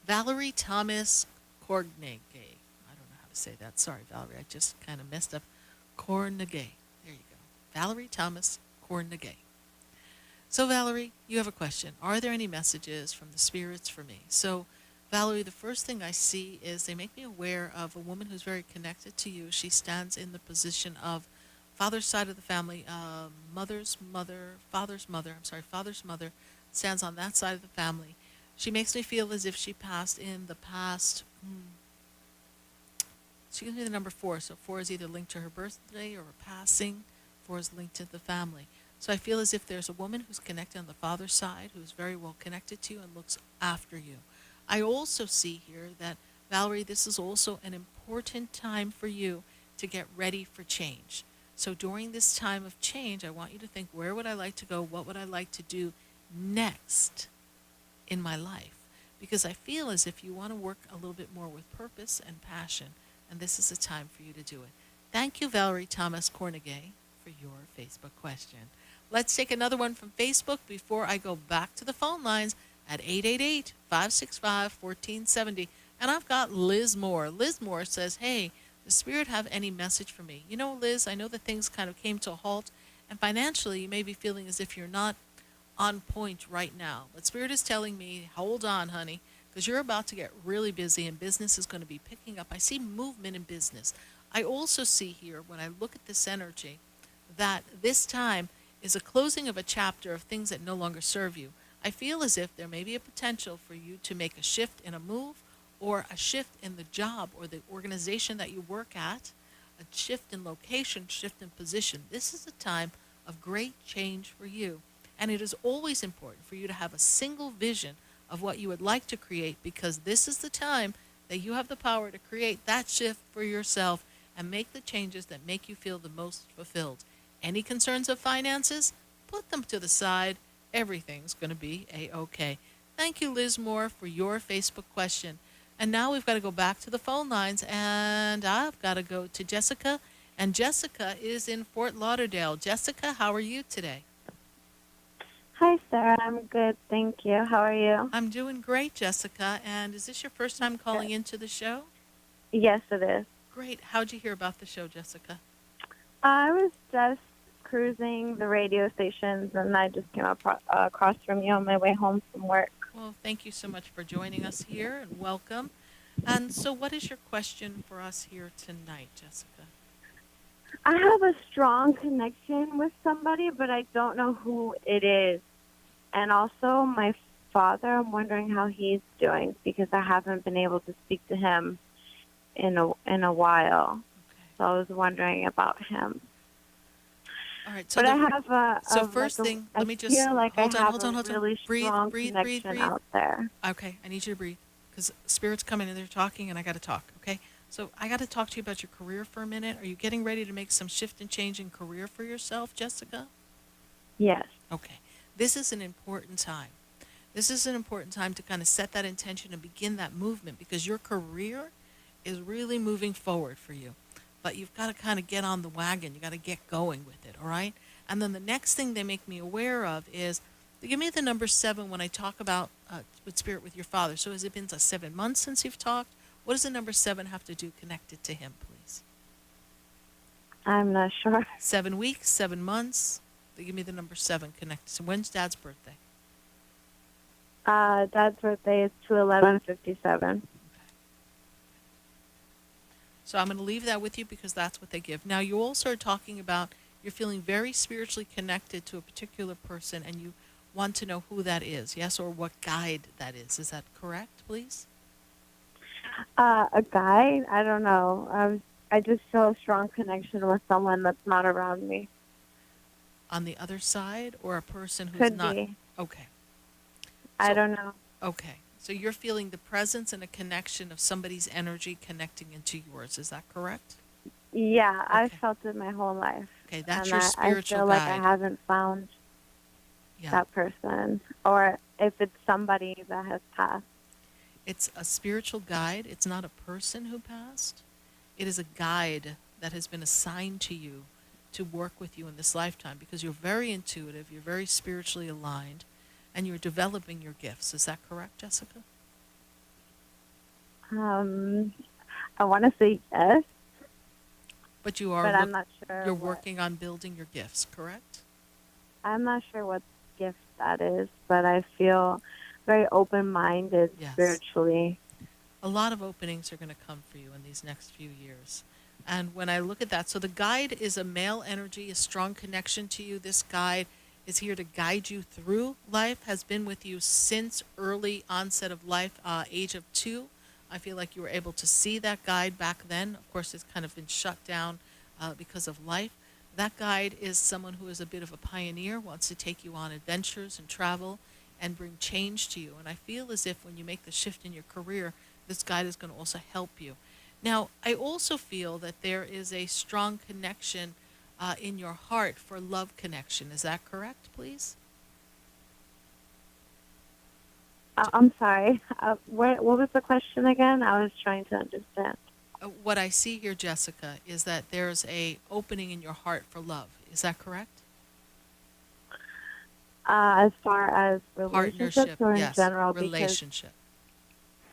Valerie Thomas Cornegay. I don't know how to say that. Sorry, Valerie. I just kind of messed up. Cornegay. There you go. Valerie Thomas Cornegay. So, Valerie, you have a question. Are there any messages from the spirits for me? So, Valerie, the first thing I see is they make me aware of a woman who's very connected to you. She stands in the position of father's side of the family, father's mother stands on that side of the family. She makes me feel as if she passed in the past. She gives me the number 4, so 4 is either linked to her birthday or her passing. 4 is linked to the family. So I feel as if there's a woman who's connected on the father's side who's very well connected to you and looks after you. I also see here that, Valerie, this is also an important time for you to get ready for change. So during this time of change, I want you to think, where would I like to go? What would I like to do next in my life? Because I feel as if you want to work a little bit more with purpose and passion, and this is the time for you to do it. Thank you, Valerie Thomas Cornegay, for your Facebook question. Let's take another one from Facebook before I go back to the phone lines at 888-565-1470. And I've got Liz Moore. Liz Moore says, hey, does Spirit have any message for me? You know, Liz, I know that things kind of came to a halt, and financially you may be feeling as if you're not on point right now. But Spirit is telling me, hold on, honey, because you're about to get really busy and business is going to be picking up. I see movement in business. I also see here, when I look at this energy, that this time is a closing of a chapter of things that no longer serve you. I feel as if there may be a potential for you to make a shift in a move or a shift in the job or the organization that you work at, a shift in location, shift in position. This is a time of great change for you. And it is always important for you to have a single vision of what you would like to create, because this is the time that you have the power to create that shift for yourself and make the changes that make you feel the most fulfilled. Any concerns of finances? Put them to the side. Everything's going to be A-OK. Thank you, Liz Moore, for your Facebook question. And now we've got to go back to the phone lines, and I've got to go to Jessica. And Jessica is in Fort Lauderdale. Jessica, how are you today? Hi, Sarah. I'm good, thank you. How are you? I'm doing great, Jessica. And is this your first time calling into the show? Yes, it is. Great. How'd you hear about the show, Jessica? I was just cruising the radio stations, and I just came across from you on my way home from work. Well, thank you so much for joining us here, and welcome. And so what is your question for us here tonight, Jessica? I have a strong connection with somebody, but I don't know who it is. And also my father, I'm wondering how he's doing, because I haven't been able to speak to him in a while. Okay. So I was wondering about him. All right. So but I have let me just hold on. Really strong connection out there. Okay, I need you to breathe, because Spirit's coming and they're talking, and I got to talk. Okay, so I got to talk to you about your career for a minute. Are you getting ready to make some shift and change in career for yourself, Jessica? Yes. Okay, this is an important time. This is an important time to kind of set that intention and begin that movement, because your career is really moving forward for you. But you've got to kind of get on the wagon. You got to get going with it, all right? And then the next thing they make me aware of is, they give me the number 7 when I talk about with Spirit with your father. So has it been 7 months since you've talked? What does the number 7 have to do connected to him, please? I'm not sure. 7 weeks, 7 months? They give me the number 7 connected. So when's Dad's birthday? Dad's birthday is 2/11/57. So I'm going to leave that with you, because that's what they give. Now, you also are talking about you're feeling very spiritually connected to a particular person, and you want to know who that is, yes, or what guide that is. Is that correct, please? A guide? I don't know. I just feel a strong connection with someone that's not around me. On the other side, or a person who's Could not? be. Okay. I don't know. Okay. So you're feeling the presence and a connection of somebody's energy connecting into yours. Is that correct? Yeah, I've felt it my whole life. Okay, that's and your I spiritual feel like guide. I haven't found that person, or if it's somebody that has passed. It's a spiritual guide. It's not a person who passed. It is a guide that has been assigned to you to work with you in this lifetime because you're very intuitive, you're very spiritually aligned, and you're developing your gifts. Is that correct, Jessica? I want to say yes, But you are but I'm not sure. You're working on building your gifts, correct? I'm not sure what gift that is, but I feel very open-minded spiritually. A lot of openings are going to come for you in these next few years. And when I look at that, so the guide is a male energy, a strong connection to you. This guide is here to guide you through life, has been with you since early onset of life, age of 2. I feel like you were able to see that guide back then. Of course, it's kind of been shut down because of life. That guide is someone who is a bit of a pioneer, wants to take you on adventures and travel and bring change to you. And I feel as if when you make the shift in your career, this guide is going to also help you. Now, I also feel that there is a strong connection in your heart for love connection. Is that correct, please? I'm sorry. What was the question again? I was trying to understand. What I see here, Jessica, is that there's a opening in your heart for love. Is that correct? As far as relationships Partnership, or in yes. general? Relationship.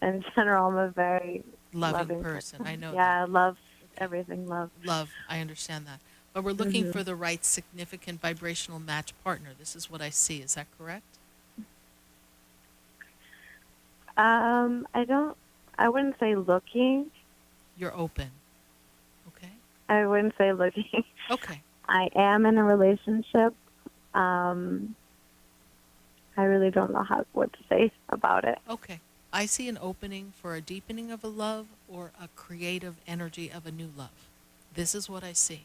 In general, I'm a very loving person. I know yeah, that. love everything. Love. I understand that. But we're looking for the right significant vibrational match partner. This is what I see. Is that correct? I wouldn't say looking. You're open. Okay. I wouldn't say looking. Okay. I am in a relationship. I really don't know what to say about it. Okay. I see an opening for a deepening of a love or a creative energy of a new love. This is what I see.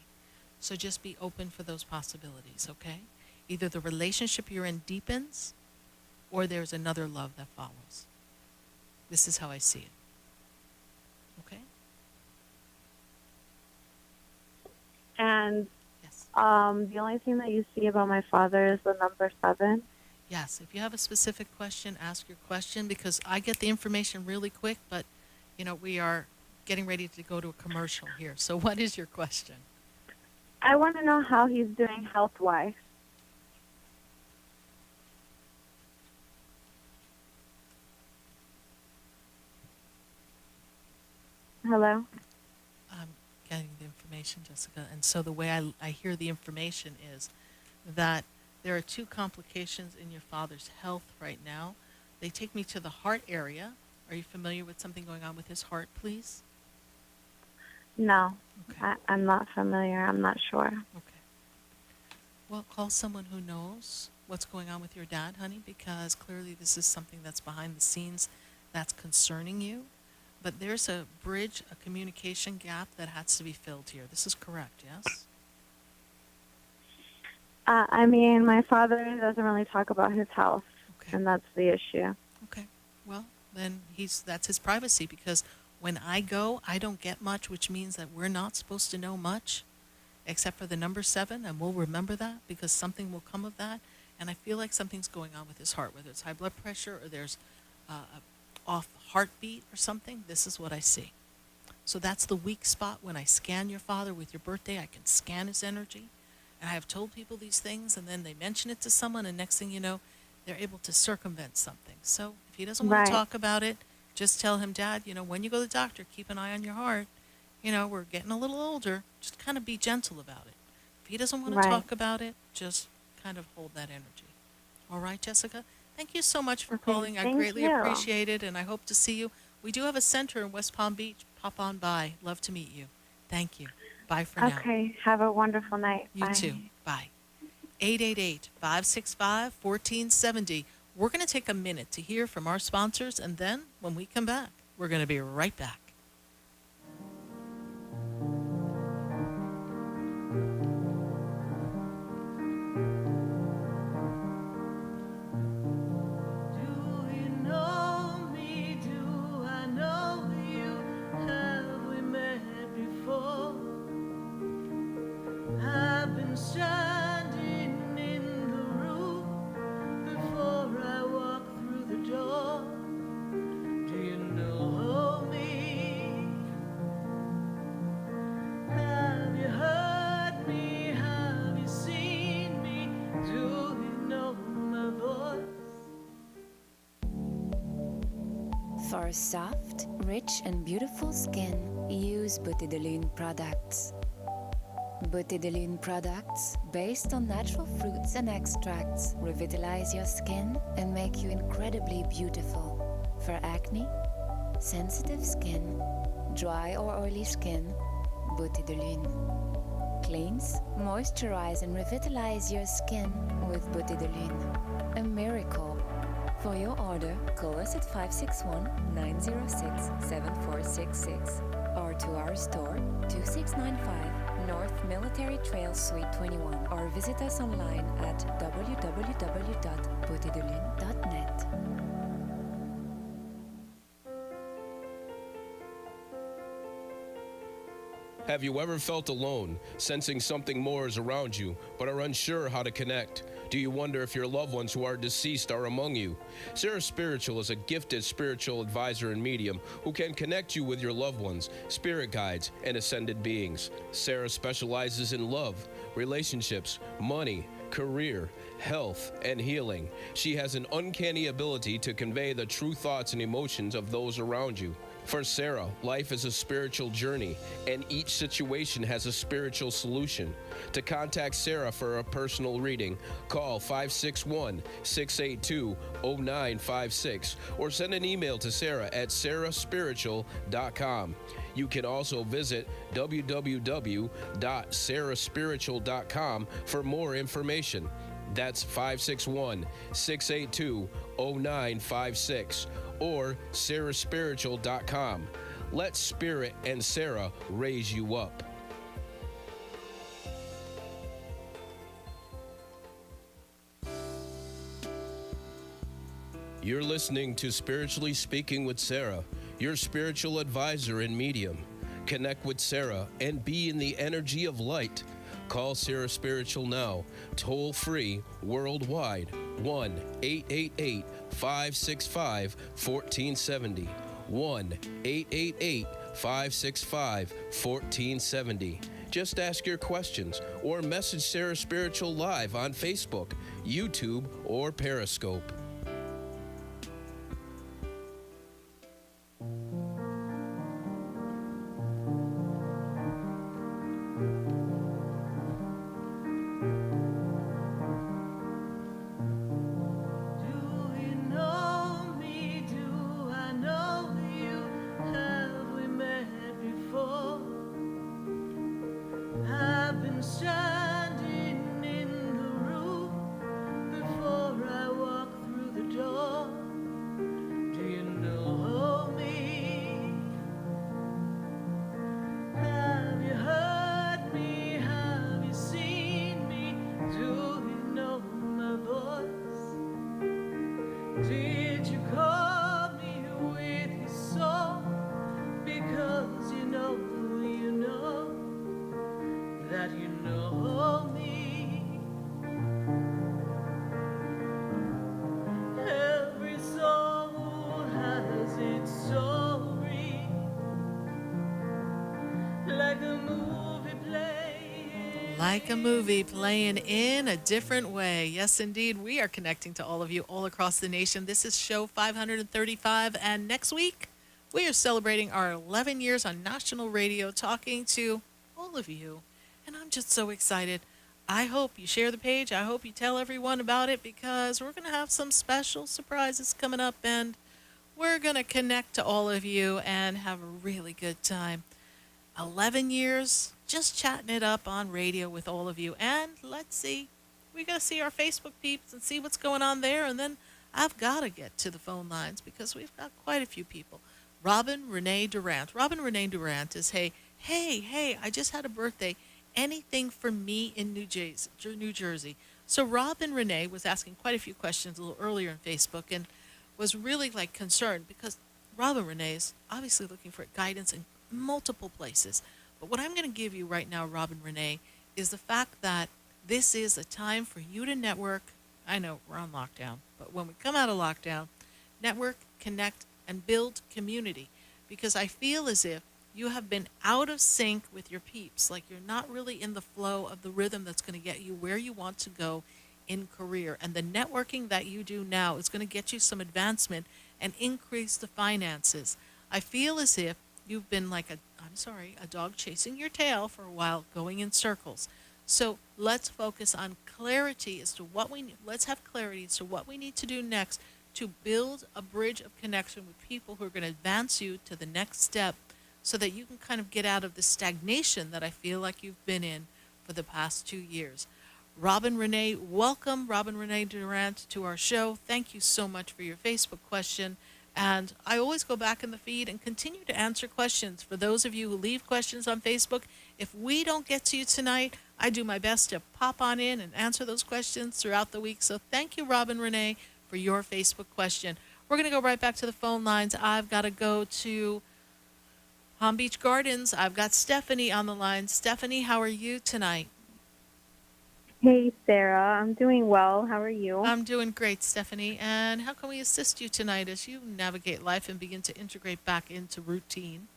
So just be open for those possibilities, okay? Either the relationship you're in deepens or there's another love that follows. This is how I see it. Okay? And the only thing that you see about my father is the number 7. Yes, if you have a specific question, ask your question because I get the information really quick, but, we are getting ready to go to a commercial here. So what is your question? I want to know how he's doing health-wise. Hello? I'm getting the information, Jessica. And so the way I hear the information is that there are 2 complications in your father's health right now. They take me to the heart area. Are you familiar with something going on with his heart, please? No, okay. I'm not familiar. I'm not sure. Okay. Well, call someone who knows what's going on with your dad, honey, because clearly this is something that's behind the scenes that's concerning you. But there's a bridge, a communication gap that has to be filled here. This is correct, yes? I mean, my father doesn't really talk about his health, and that's the issue. Okay. Well, then that's his privacy because when I go, I don't get much, which means that we're not supposed to know much except for the number 7, and we'll remember that because something will come of that. And I feel like something's going on with his heart, whether it's high blood pressure or there's a off heartbeat or something. This is what I see. So that's the weak spot. When I scan your father with your birthday, I can scan his energy. And I have told people these things, and then they mention it to someone, and next thing you know, they're able to circumvent something. So if he doesn't want to talk about it, just tell him, Dad, when you go to the doctor, keep an eye on your heart. We're getting a little older. Just kind of be gentle about it. If he doesn't want to talk about it, just kind of hold that energy. All right, Jessica? Thank you so much for calling. I greatly appreciate it, and I hope to see you. We do have a center in West Palm Beach. Pop on by. Love to meet you. Thank you. Bye for now. Okay. Have a wonderful night. You Bye. too. Bye. 888-565-1470. We're going to take a minute to hear from our sponsors, and then when we come back, we're going to be right back. For soft, rich, and beautiful skin, use Butidolune products. Butidolune products, based on natural fruits and extracts, revitalize your skin and make you incredibly beautiful. For acne, sensitive skin, dry or oily skin, Butidolune. Cleanse, moisturize, and revitalize your skin with Butidolune. A miracle. For your order, call us at 561-906-7466 or to our store, 2695 North Military Trail Suite 21, or visit us online at www.butidolune.net. Have you ever felt alone, sensing something more is around you, but are unsure how to connect? Do you wonder if your loved ones who are deceased are among you? Sarah Spiritual is a gifted spiritual advisor and medium who can connect you with your loved ones, spirit guides, and ascended beings. Sarah specializes in love, relationships, money, career, health, and healing. She has an uncanny ability to convey the true thoughts and emotions of those around you. For Sarah, life is a spiritual journey, and each situation has a spiritual solution. To contact Sarah for a personal reading, call 561-682-0956 or send an email to Sarah at sarahspiritual.com. You can also visit www.sarahspiritual.com for more information. That's 561-682-0956 or sarahspiritual.com. Let Spirit and Sarah raise you up. You're listening to Spiritually Speaking with Sarah, your spiritual advisor and medium. Connect with Sarah and be in the energy of light. Call Sarah Spiritual now, toll free, worldwide, 1-888-565-1470. 1-888-565-1470. Just ask your questions or message Sarah Spiritual live on Facebook, YouTube, or Periscope. Did you call me with your song? Because you know that you know me. Every soul has its story, like a movie playing. Like a movie playing in a different way. Yes, indeed. We are connecting to all of you all across the nation. This is show 535. And next week, we are celebrating our 11 years on national radio, talking to all of you. And I'm just so excited. I hope you share the page. I hope you tell everyone about it, because we're going to have some special surprises coming up. And we're going to connect to all of you and have a really good time. 11 years just chatting it up on radio with all of you. And let's see, we got to see our Facebook peeps and see what's going on there. And then I've got to get to the phone lines, because we've got quite a few people. Robin Renee Durant. Robin Renee Durant is, hey, I just had a birthday. Anything for me in New Jersey. So Robin Renee was asking quite a few questions a little earlier on Facebook, and was really concerned, because Robin Renee is obviously looking for guidance in multiple places. But what I'm going to give you right now, Robin Renee, is the fact that this is a time for you to network. I know we're on lockdown, but when we come out of lockdown, network, connect, and build community. Because I feel as if you have been out of sync with your peeps. Like you're not really in the flow of the rhythm that's going to get you where you want to go in career. And the networking that you do now is going to get you some advancement and increase the finances. I feel as if you've been like a dog chasing your tail for a while, going in circles. So let's focus on clarity as to what we need. Let's have clarity as to what we need to do next to build a bridge of connection with people who are going to advance you to the next step so that you can kind of get out of the stagnation that I feel like you've been in for the past 2 years. Robin Renee, welcome, Robin Renee Durant, to our show. Thank you so much for your Facebook question. And I always go back in the feed and continue to answer questions. For those of you who leave questions on Facebook, if we don't get to you tonight, I do my best to pop on in and answer those questions throughout the week. So thank you, Robin Renee, for your Facebook question. We're going to go right back to the phone lines. I've got to go to Palm Beach Gardens. I've got Stephanie on the line. Stephanie, how are you tonight? Hey, Sarah. I'm doing well. How are you? I'm doing great, Stephanie. And how can we assist you tonight as you navigate life and begin to integrate back into routine?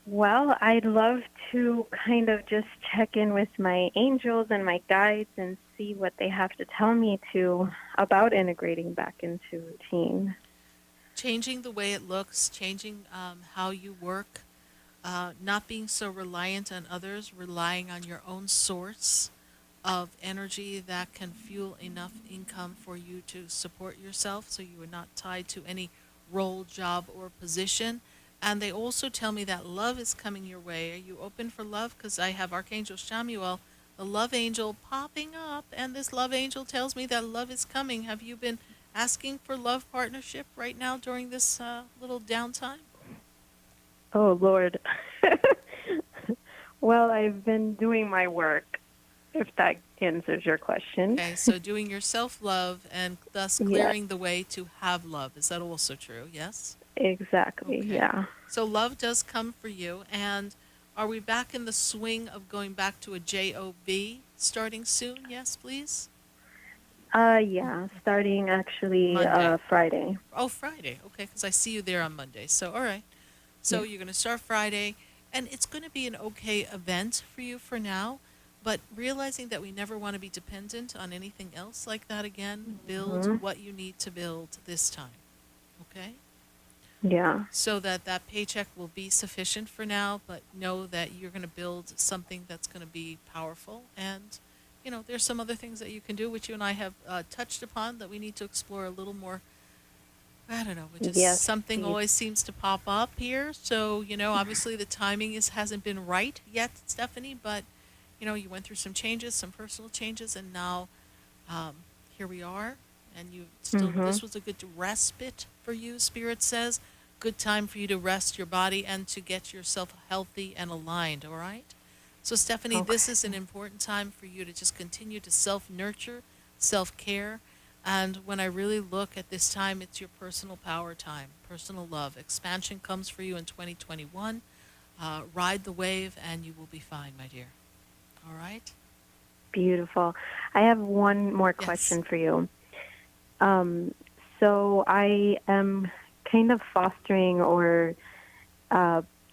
Well, I'd love to kind of just check in with my angels and my guides and see what they have to tell me about integrating back into routine. Changing the way it looks, changing how you work, not being so reliant on others, relying on your own source of energy that can fuel enough income for you to support yourself so you are not tied to any role, job, or position. And they also tell me that love is coming your way. Are you open for love? Because I have Archangel Shamuel, the love angel, popping up, and this love angel tells me that love is coming. Have you been asking for love partnership right now during this little downtime? Oh, Lord. Well, I've been doing my work, if that answers your question. Okay, so doing your self-love and thus clearing the way to have love. Is that also true? Yes? Exactly, Okay. yeah. So love does come for you. And are we back in the swing of going back to a job starting soon? Yes, please? Yeah, starting actually Friday. Oh, Friday. Okay, because I see you there on Monday. So, all right. So you're going to start Friday, and it's going to be an okay event for you for now, but realizing that we never want to be dependent on anything else like that again, build what you need to build this time, okay? Yeah. So that that paycheck will be sufficient for now, but know that you're going to build something that's going to be powerful. And, you know, there's some other things that you can do, which you and I have touched upon, that we need to explore a little more. I don't know, which is something always seems to pop up here. So, you know, obviously the timing hasn't been right yet, Stephanie, but, you know, you went through some changes, some personal changes, and now here we are. And you still, this was a good respite for you, Spirit says. Good time for you to rest your body and to get yourself healthy and aligned, all right? So, Stephanie, this is an important time for you to just continue to self-nurture, self-care. And when I really look at this time, it's your personal power time, personal love. Expansion comes for you in 2021. Ride the wave, and you will be fine, my dear. All right? Beautiful. I have one more question for you. So I am kind of fostering or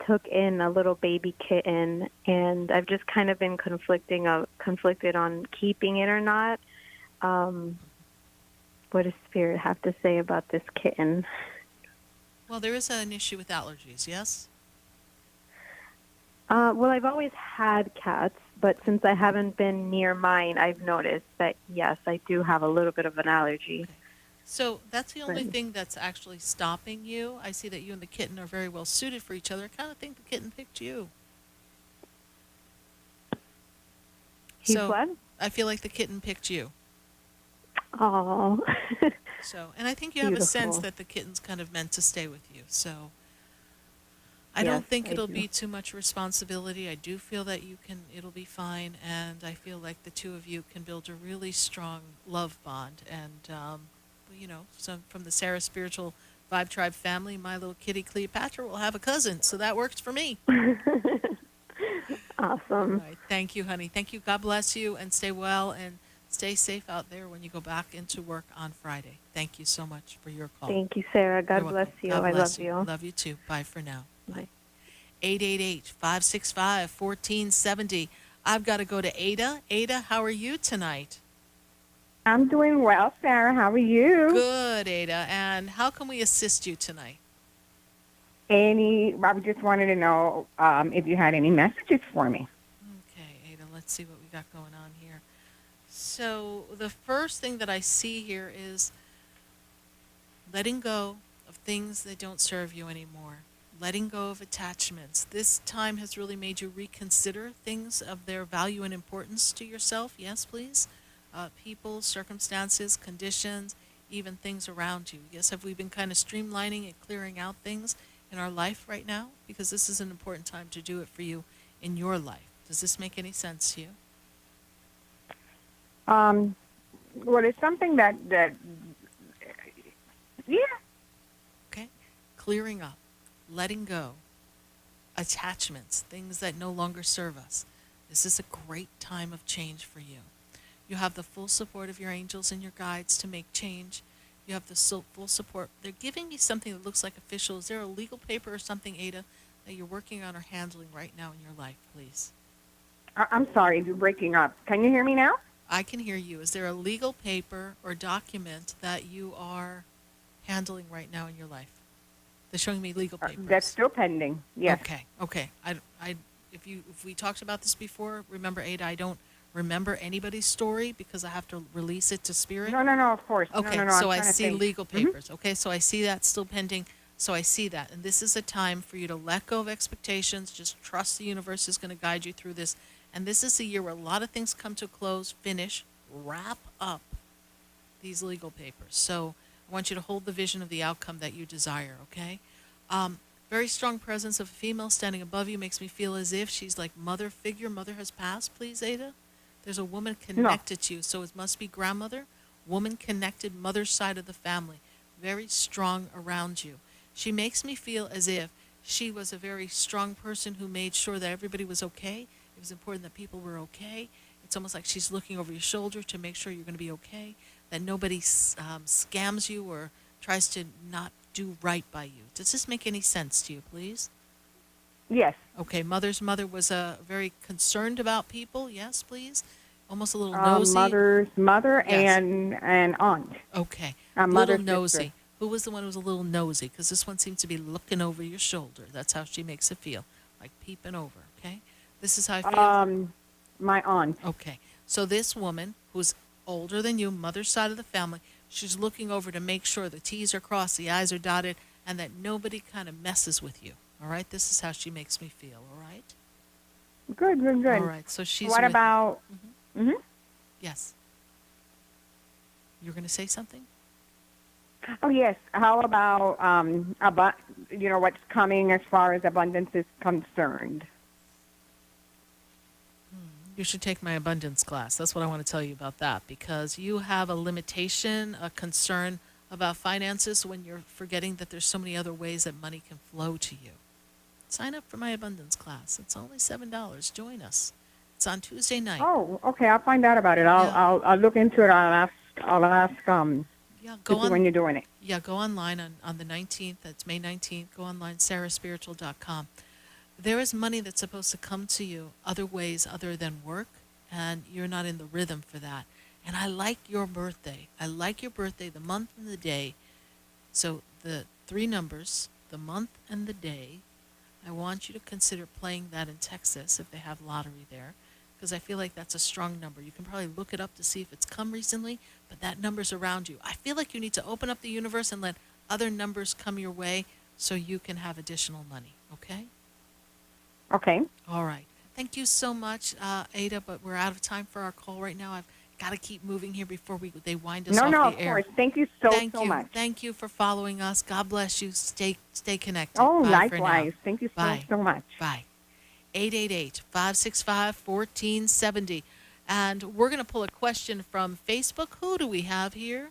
took in a little baby kitten, and I've just kind of been conflicted on keeping it or not. What does Spirit have to say about this kitten? Well, there is an issue with allergies, yes? Well, I've always had cats, but since I haven't been near mine, I've noticed that, yes, I do have a little bit of an allergy. Okay. So that's the only thing that's actually stopping you. I see that you and the kitten are very well suited for each other. I kind of think the kitten picked you. He's what? I feel like the kitten picked you. Oh. So, and I think you have a sense that the kitten's kind of meant to stay with you. So I don't think it'll be too much responsibility. I do feel that it'll be fine. And I feel like the two of you can build a really strong love bond. And, you know, so from the Sarah Spiritual Vibe Tribe family, my little kitty Cleopatra will have a cousin. So that works for me. Awesome. All right. Thank you, honey. Thank you. God bless you, and stay well and stay safe out there when you go back into work on Friday. Thank you so much for your call. Thank you, Sarah. God bless you. God I bless love you. Love you too. Bye for now. Bye. 888-565-1470. I've got to go to Ada. Ada, how are you tonight? I'm doing well, Sarah. How are you? Good, Ada. And how can we assist you tonight? I just wanted to know if you had any messages for me. Okay, Ada, let's see what we got going on here. So the first thing that I see here is letting go of things that don't serve you anymore. Letting go of attachments. This time has really made you reconsider things of their value and importance to yourself. Yes, please. People, circumstances, conditions, even things around you. Yes, have we been kind of streamlining and clearing out things in our life right now? Because this is an important time to do it for you in your life. Does this make any sense to you? Well, it's something that yeah. Okay. Clearing up, letting go, attachments, things that no longer serve us. This is a great time of change for you. You have the full support of your angels and your guides to make change. You have the full support. They're giving me something that looks like official. Is there a legal paper or something, Ada, that you're working on or handling right now in your life, please? I'm sorry, you're breaking up. Can you hear me now? I can hear you. Is there a legal paper or document that you are handling right now in your life? They're showing me legal papers. That's still pending. Yes. Okay. If we talked about this before, remember, Ada, I don't remember anybody's story because I have to release it to spirit. No, of course. Okay, no, so I'm I see legal Mm-hmm. papers. Okay, so I see that still pending. So I see that. And this is a time for you to let go of expectations. Just trust the universe is going to guide you through this. And this is a year where a lot of things come to a close, finish, wrap up these legal papers. So I want you to hold the vision of the outcome that you desire, okay? Very strong presence of a female standing above you makes me feel as if she's like mother figure. Mother has passed, please, Ada? There's a woman connected to you, so it must be grandmother, woman connected, mother's side of the family, very strong around you. She makes me feel as if she was a very strong person who made sure that everybody was okay. It was important that people were okay. It's almost like she's looking over your shoulder to make sure you're going to be okay, that nobody scams you or tries to not do right by you. Does this make any sense to you, please? Yes. Okay, mother's mother was very concerned about people. Yes, please. Almost a little nosy. Mother's mother Yes. and aunt. Okay. A Little mother's nosy. sister. Who was the one who was a little nosy? Because this one seems to be looking over your shoulder. That's how she makes it feel, like peeping over. Okay. This is how I feel. My aunt. Okay. So this woman, who's older than you, mother's side of the family, she's looking over to make sure the T's are crossed, the I's are dotted, and that nobody kind of messes with you. All right? This is how she makes me feel. All right? Good. All right. So she's What with about? you. Mm-hmm. Yes. You're going to say something? Oh yes. How about what's coming as far as abundance is concerned? You should take my abundance class. That's what I want to tell you about that, because you have a limitation, a concern about finances when you're forgetting that there's so many other ways that money can flow to you. Sign up for my abundance class. It's only $7. Join us. It's on Tuesday night. Oh, okay. I'll find out about it. I'll look into it. I'll ask Go to see on, when you're doing it. Yeah, go online on the 19th. That's May 19th. Go online, sarahspiritual.com. There is money that's supposed to come to you other ways other than work, and you're not in the rhythm for that. And I like your birthday. I like your birthday, the month and the day. So the 3 numbers, the month and the day, I want you to consider playing that in Texas if they have lottery there, because I feel like that's a strong number. You can probably look it up to see if it's come recently, but that number's around you. I feel like you need to open up the universe and let other numbers come your way so you can have additional money, okay? Okay. All right. Thank you so much, Ada, but we're out of time for our call right now. I've got to keep moving here before they wind us off the of air. course. Thank you so much. Thank you for following us. God bless you. Stay connected. Oh, Bye for now. likewise. Thank you Bye. so much. Bye. 888-565-1470. And we're going to pull a question from Facebook. Who do we have here?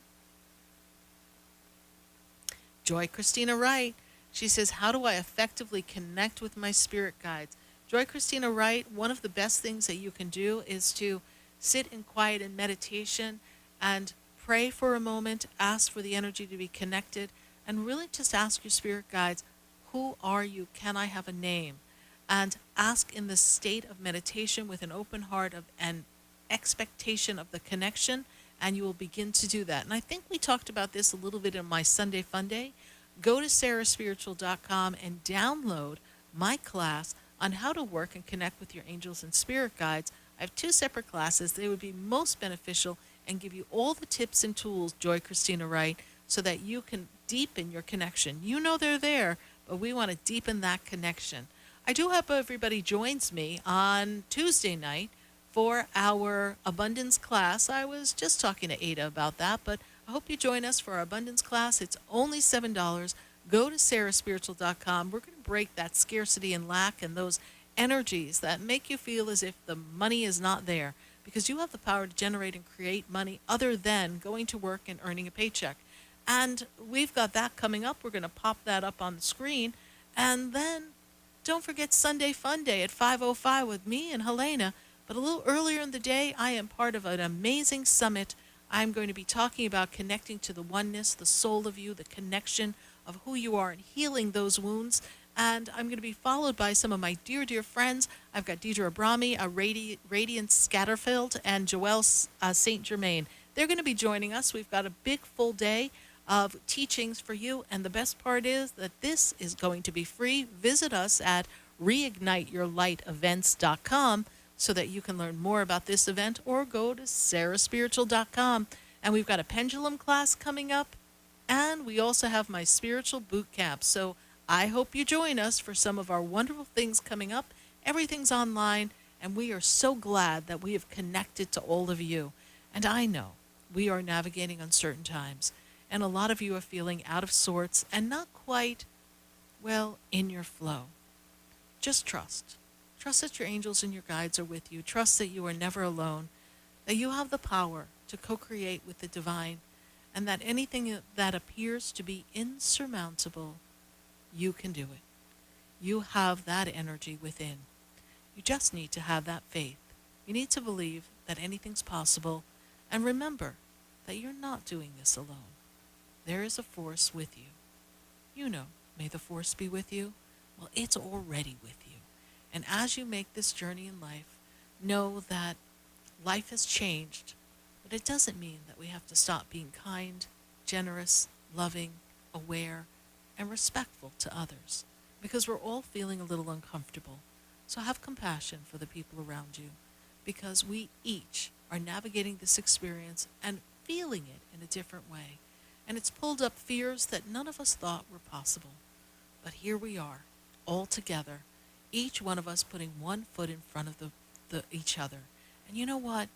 Joy Christina Wright. She says, how do I effectively connect with my spirit guides? Joy Christina Wright, one of the best things that you can do is to sit in quiet and meditation and pray for a moment, ask for the energy to be connected, and really just ask your spirit guides, who are you? Can I have a name? And ask in the state of meditation with an open heart of an expectation of the connection, and you will begin to do that. And I think we talked about this a little bit in my Sunday Fun Day. Go to sarahspiritual.com and download my class on how to work and connect with your angels and spirit guides. I have 2 separate classes. They would be most beneficial and give you all the tips and tools, Joy Christina Wright, so that you can deepen your connection. You know they're there, but we want to deepen that connection. I do hope everybody joins me on Tuesday night for our abundance class. I was just talking to Ada about that, but I hope you join us for our abundance class. It's only $7. Go to sarahspiritual.com. We're going to break that scarcity and lack and those energies that make you feel as if the money is not there, because you have the power to generate and create money other than going to work and earning a paycheck. And we've got that coming up. We're going to pop that up on the screen. And then don't forget Sunday Fun Day at 5:05 with me and Helena. But a little earlier in the day, I am part of an amazing summit. I'm going to be talking about connecting to the oneness, the soul of you, the connection of who you are, and healing those wounds. And I'm going to be followed by some of my dear, dear friends. I've got Deidre Abrami, Radiant Scatterfield, and Joelle St. Germain. They're going to be joining us. We've got a big full day of teachings for you. And the best part is that this is going to be free. Visit us at reigniteyourlightevents.com so that you can learn more about this event, or go to sarahspiritual.com. And we've got a pendulum class coming up, and we also have my spiritual boot camp. So I hope you join us for some of our wonderful things coming up. Everything's online, and we are so glad that we have connected to all of you. And I know we are navigating uncertain times, and a lot of you are feeling out of sorts and not quite, well, in your flow. Just trust. Trust that your angels and your guides are with you. Trust that you are never alone, that you have the power to co-create with the divine, and that anything that appears to be insurmountable, you can do it. You have that energy within. You just need to have that faith. You need to believe that anything's possible, and remember that you're not doing this alone. There is a force with you. You know, may the force be with you. Well, it's already with you. And as you make this journey in life, know that life has changed, but it doesn't mean that we have to stop being kind, generous, loving, aware, and respectful to others, because we're all feeling a little uncomfortable. So have compassion for the people around you, because we each are navigating this experience and feeling it in a different way. And it's pulled up fears that none of us thought were possible. But here we are, all together, each one of us putting one foot in front of each other. And you know what?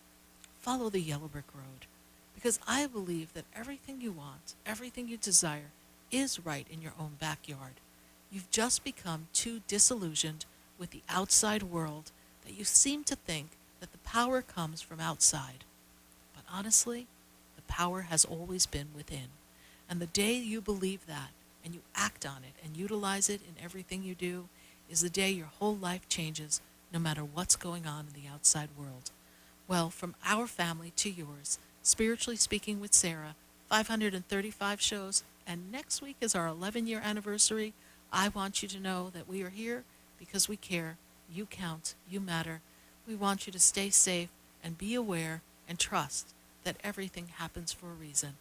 Follow the yellow brick road, because I believe that everything you want, everything you desire, is right in your own backyard. You've just become too disillusioned with the outside world that you seem to think that the power comes from outside. But honestly, the power has always been within. And the day you believe that, and you act on it and utilize it in everything you do, is the day your whole life changes, no matter what's going on in the outside world. Well, from our family to yours, Spiritually Speaking with Sarah, 535 shows, and next week is our 11-year anniversary. I want you to know that we are here because we care. You count. You matter. We want you to stay safe and be aware and trust that everything happens for a reason.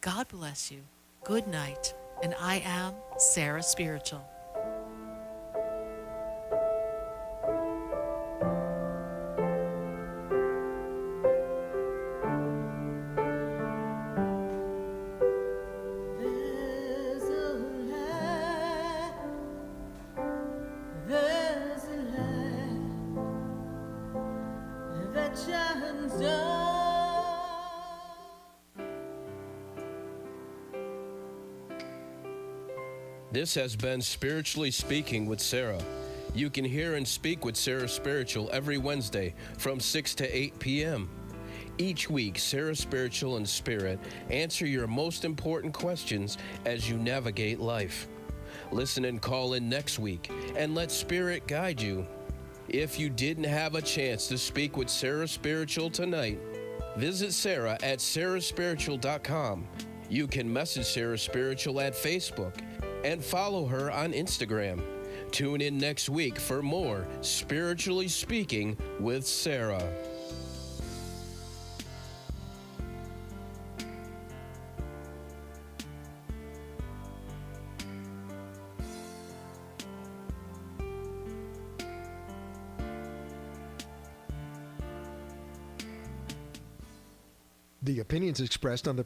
God bless you. Good night. And I am Sarah Spiritual. This has been Spiritually Speaking with Sarah. You can hear and speak with Sarah Spiritual every Wednesday from 6 to 8 p.m. Each week, Sarah Spiritual and Spirit answer your most important questions as you navigate life. Listen and call in next week and let Spirit guide you. If you didn't have a chance to speak with Sarah Spiritual tonight, visit Sarah at sarahspiritual.com. You can message Sarah Spiritual at Facebook and follow her on Instagram. Tune in next week for more Spiritually Speaking with Sarah. The opinions expressed on the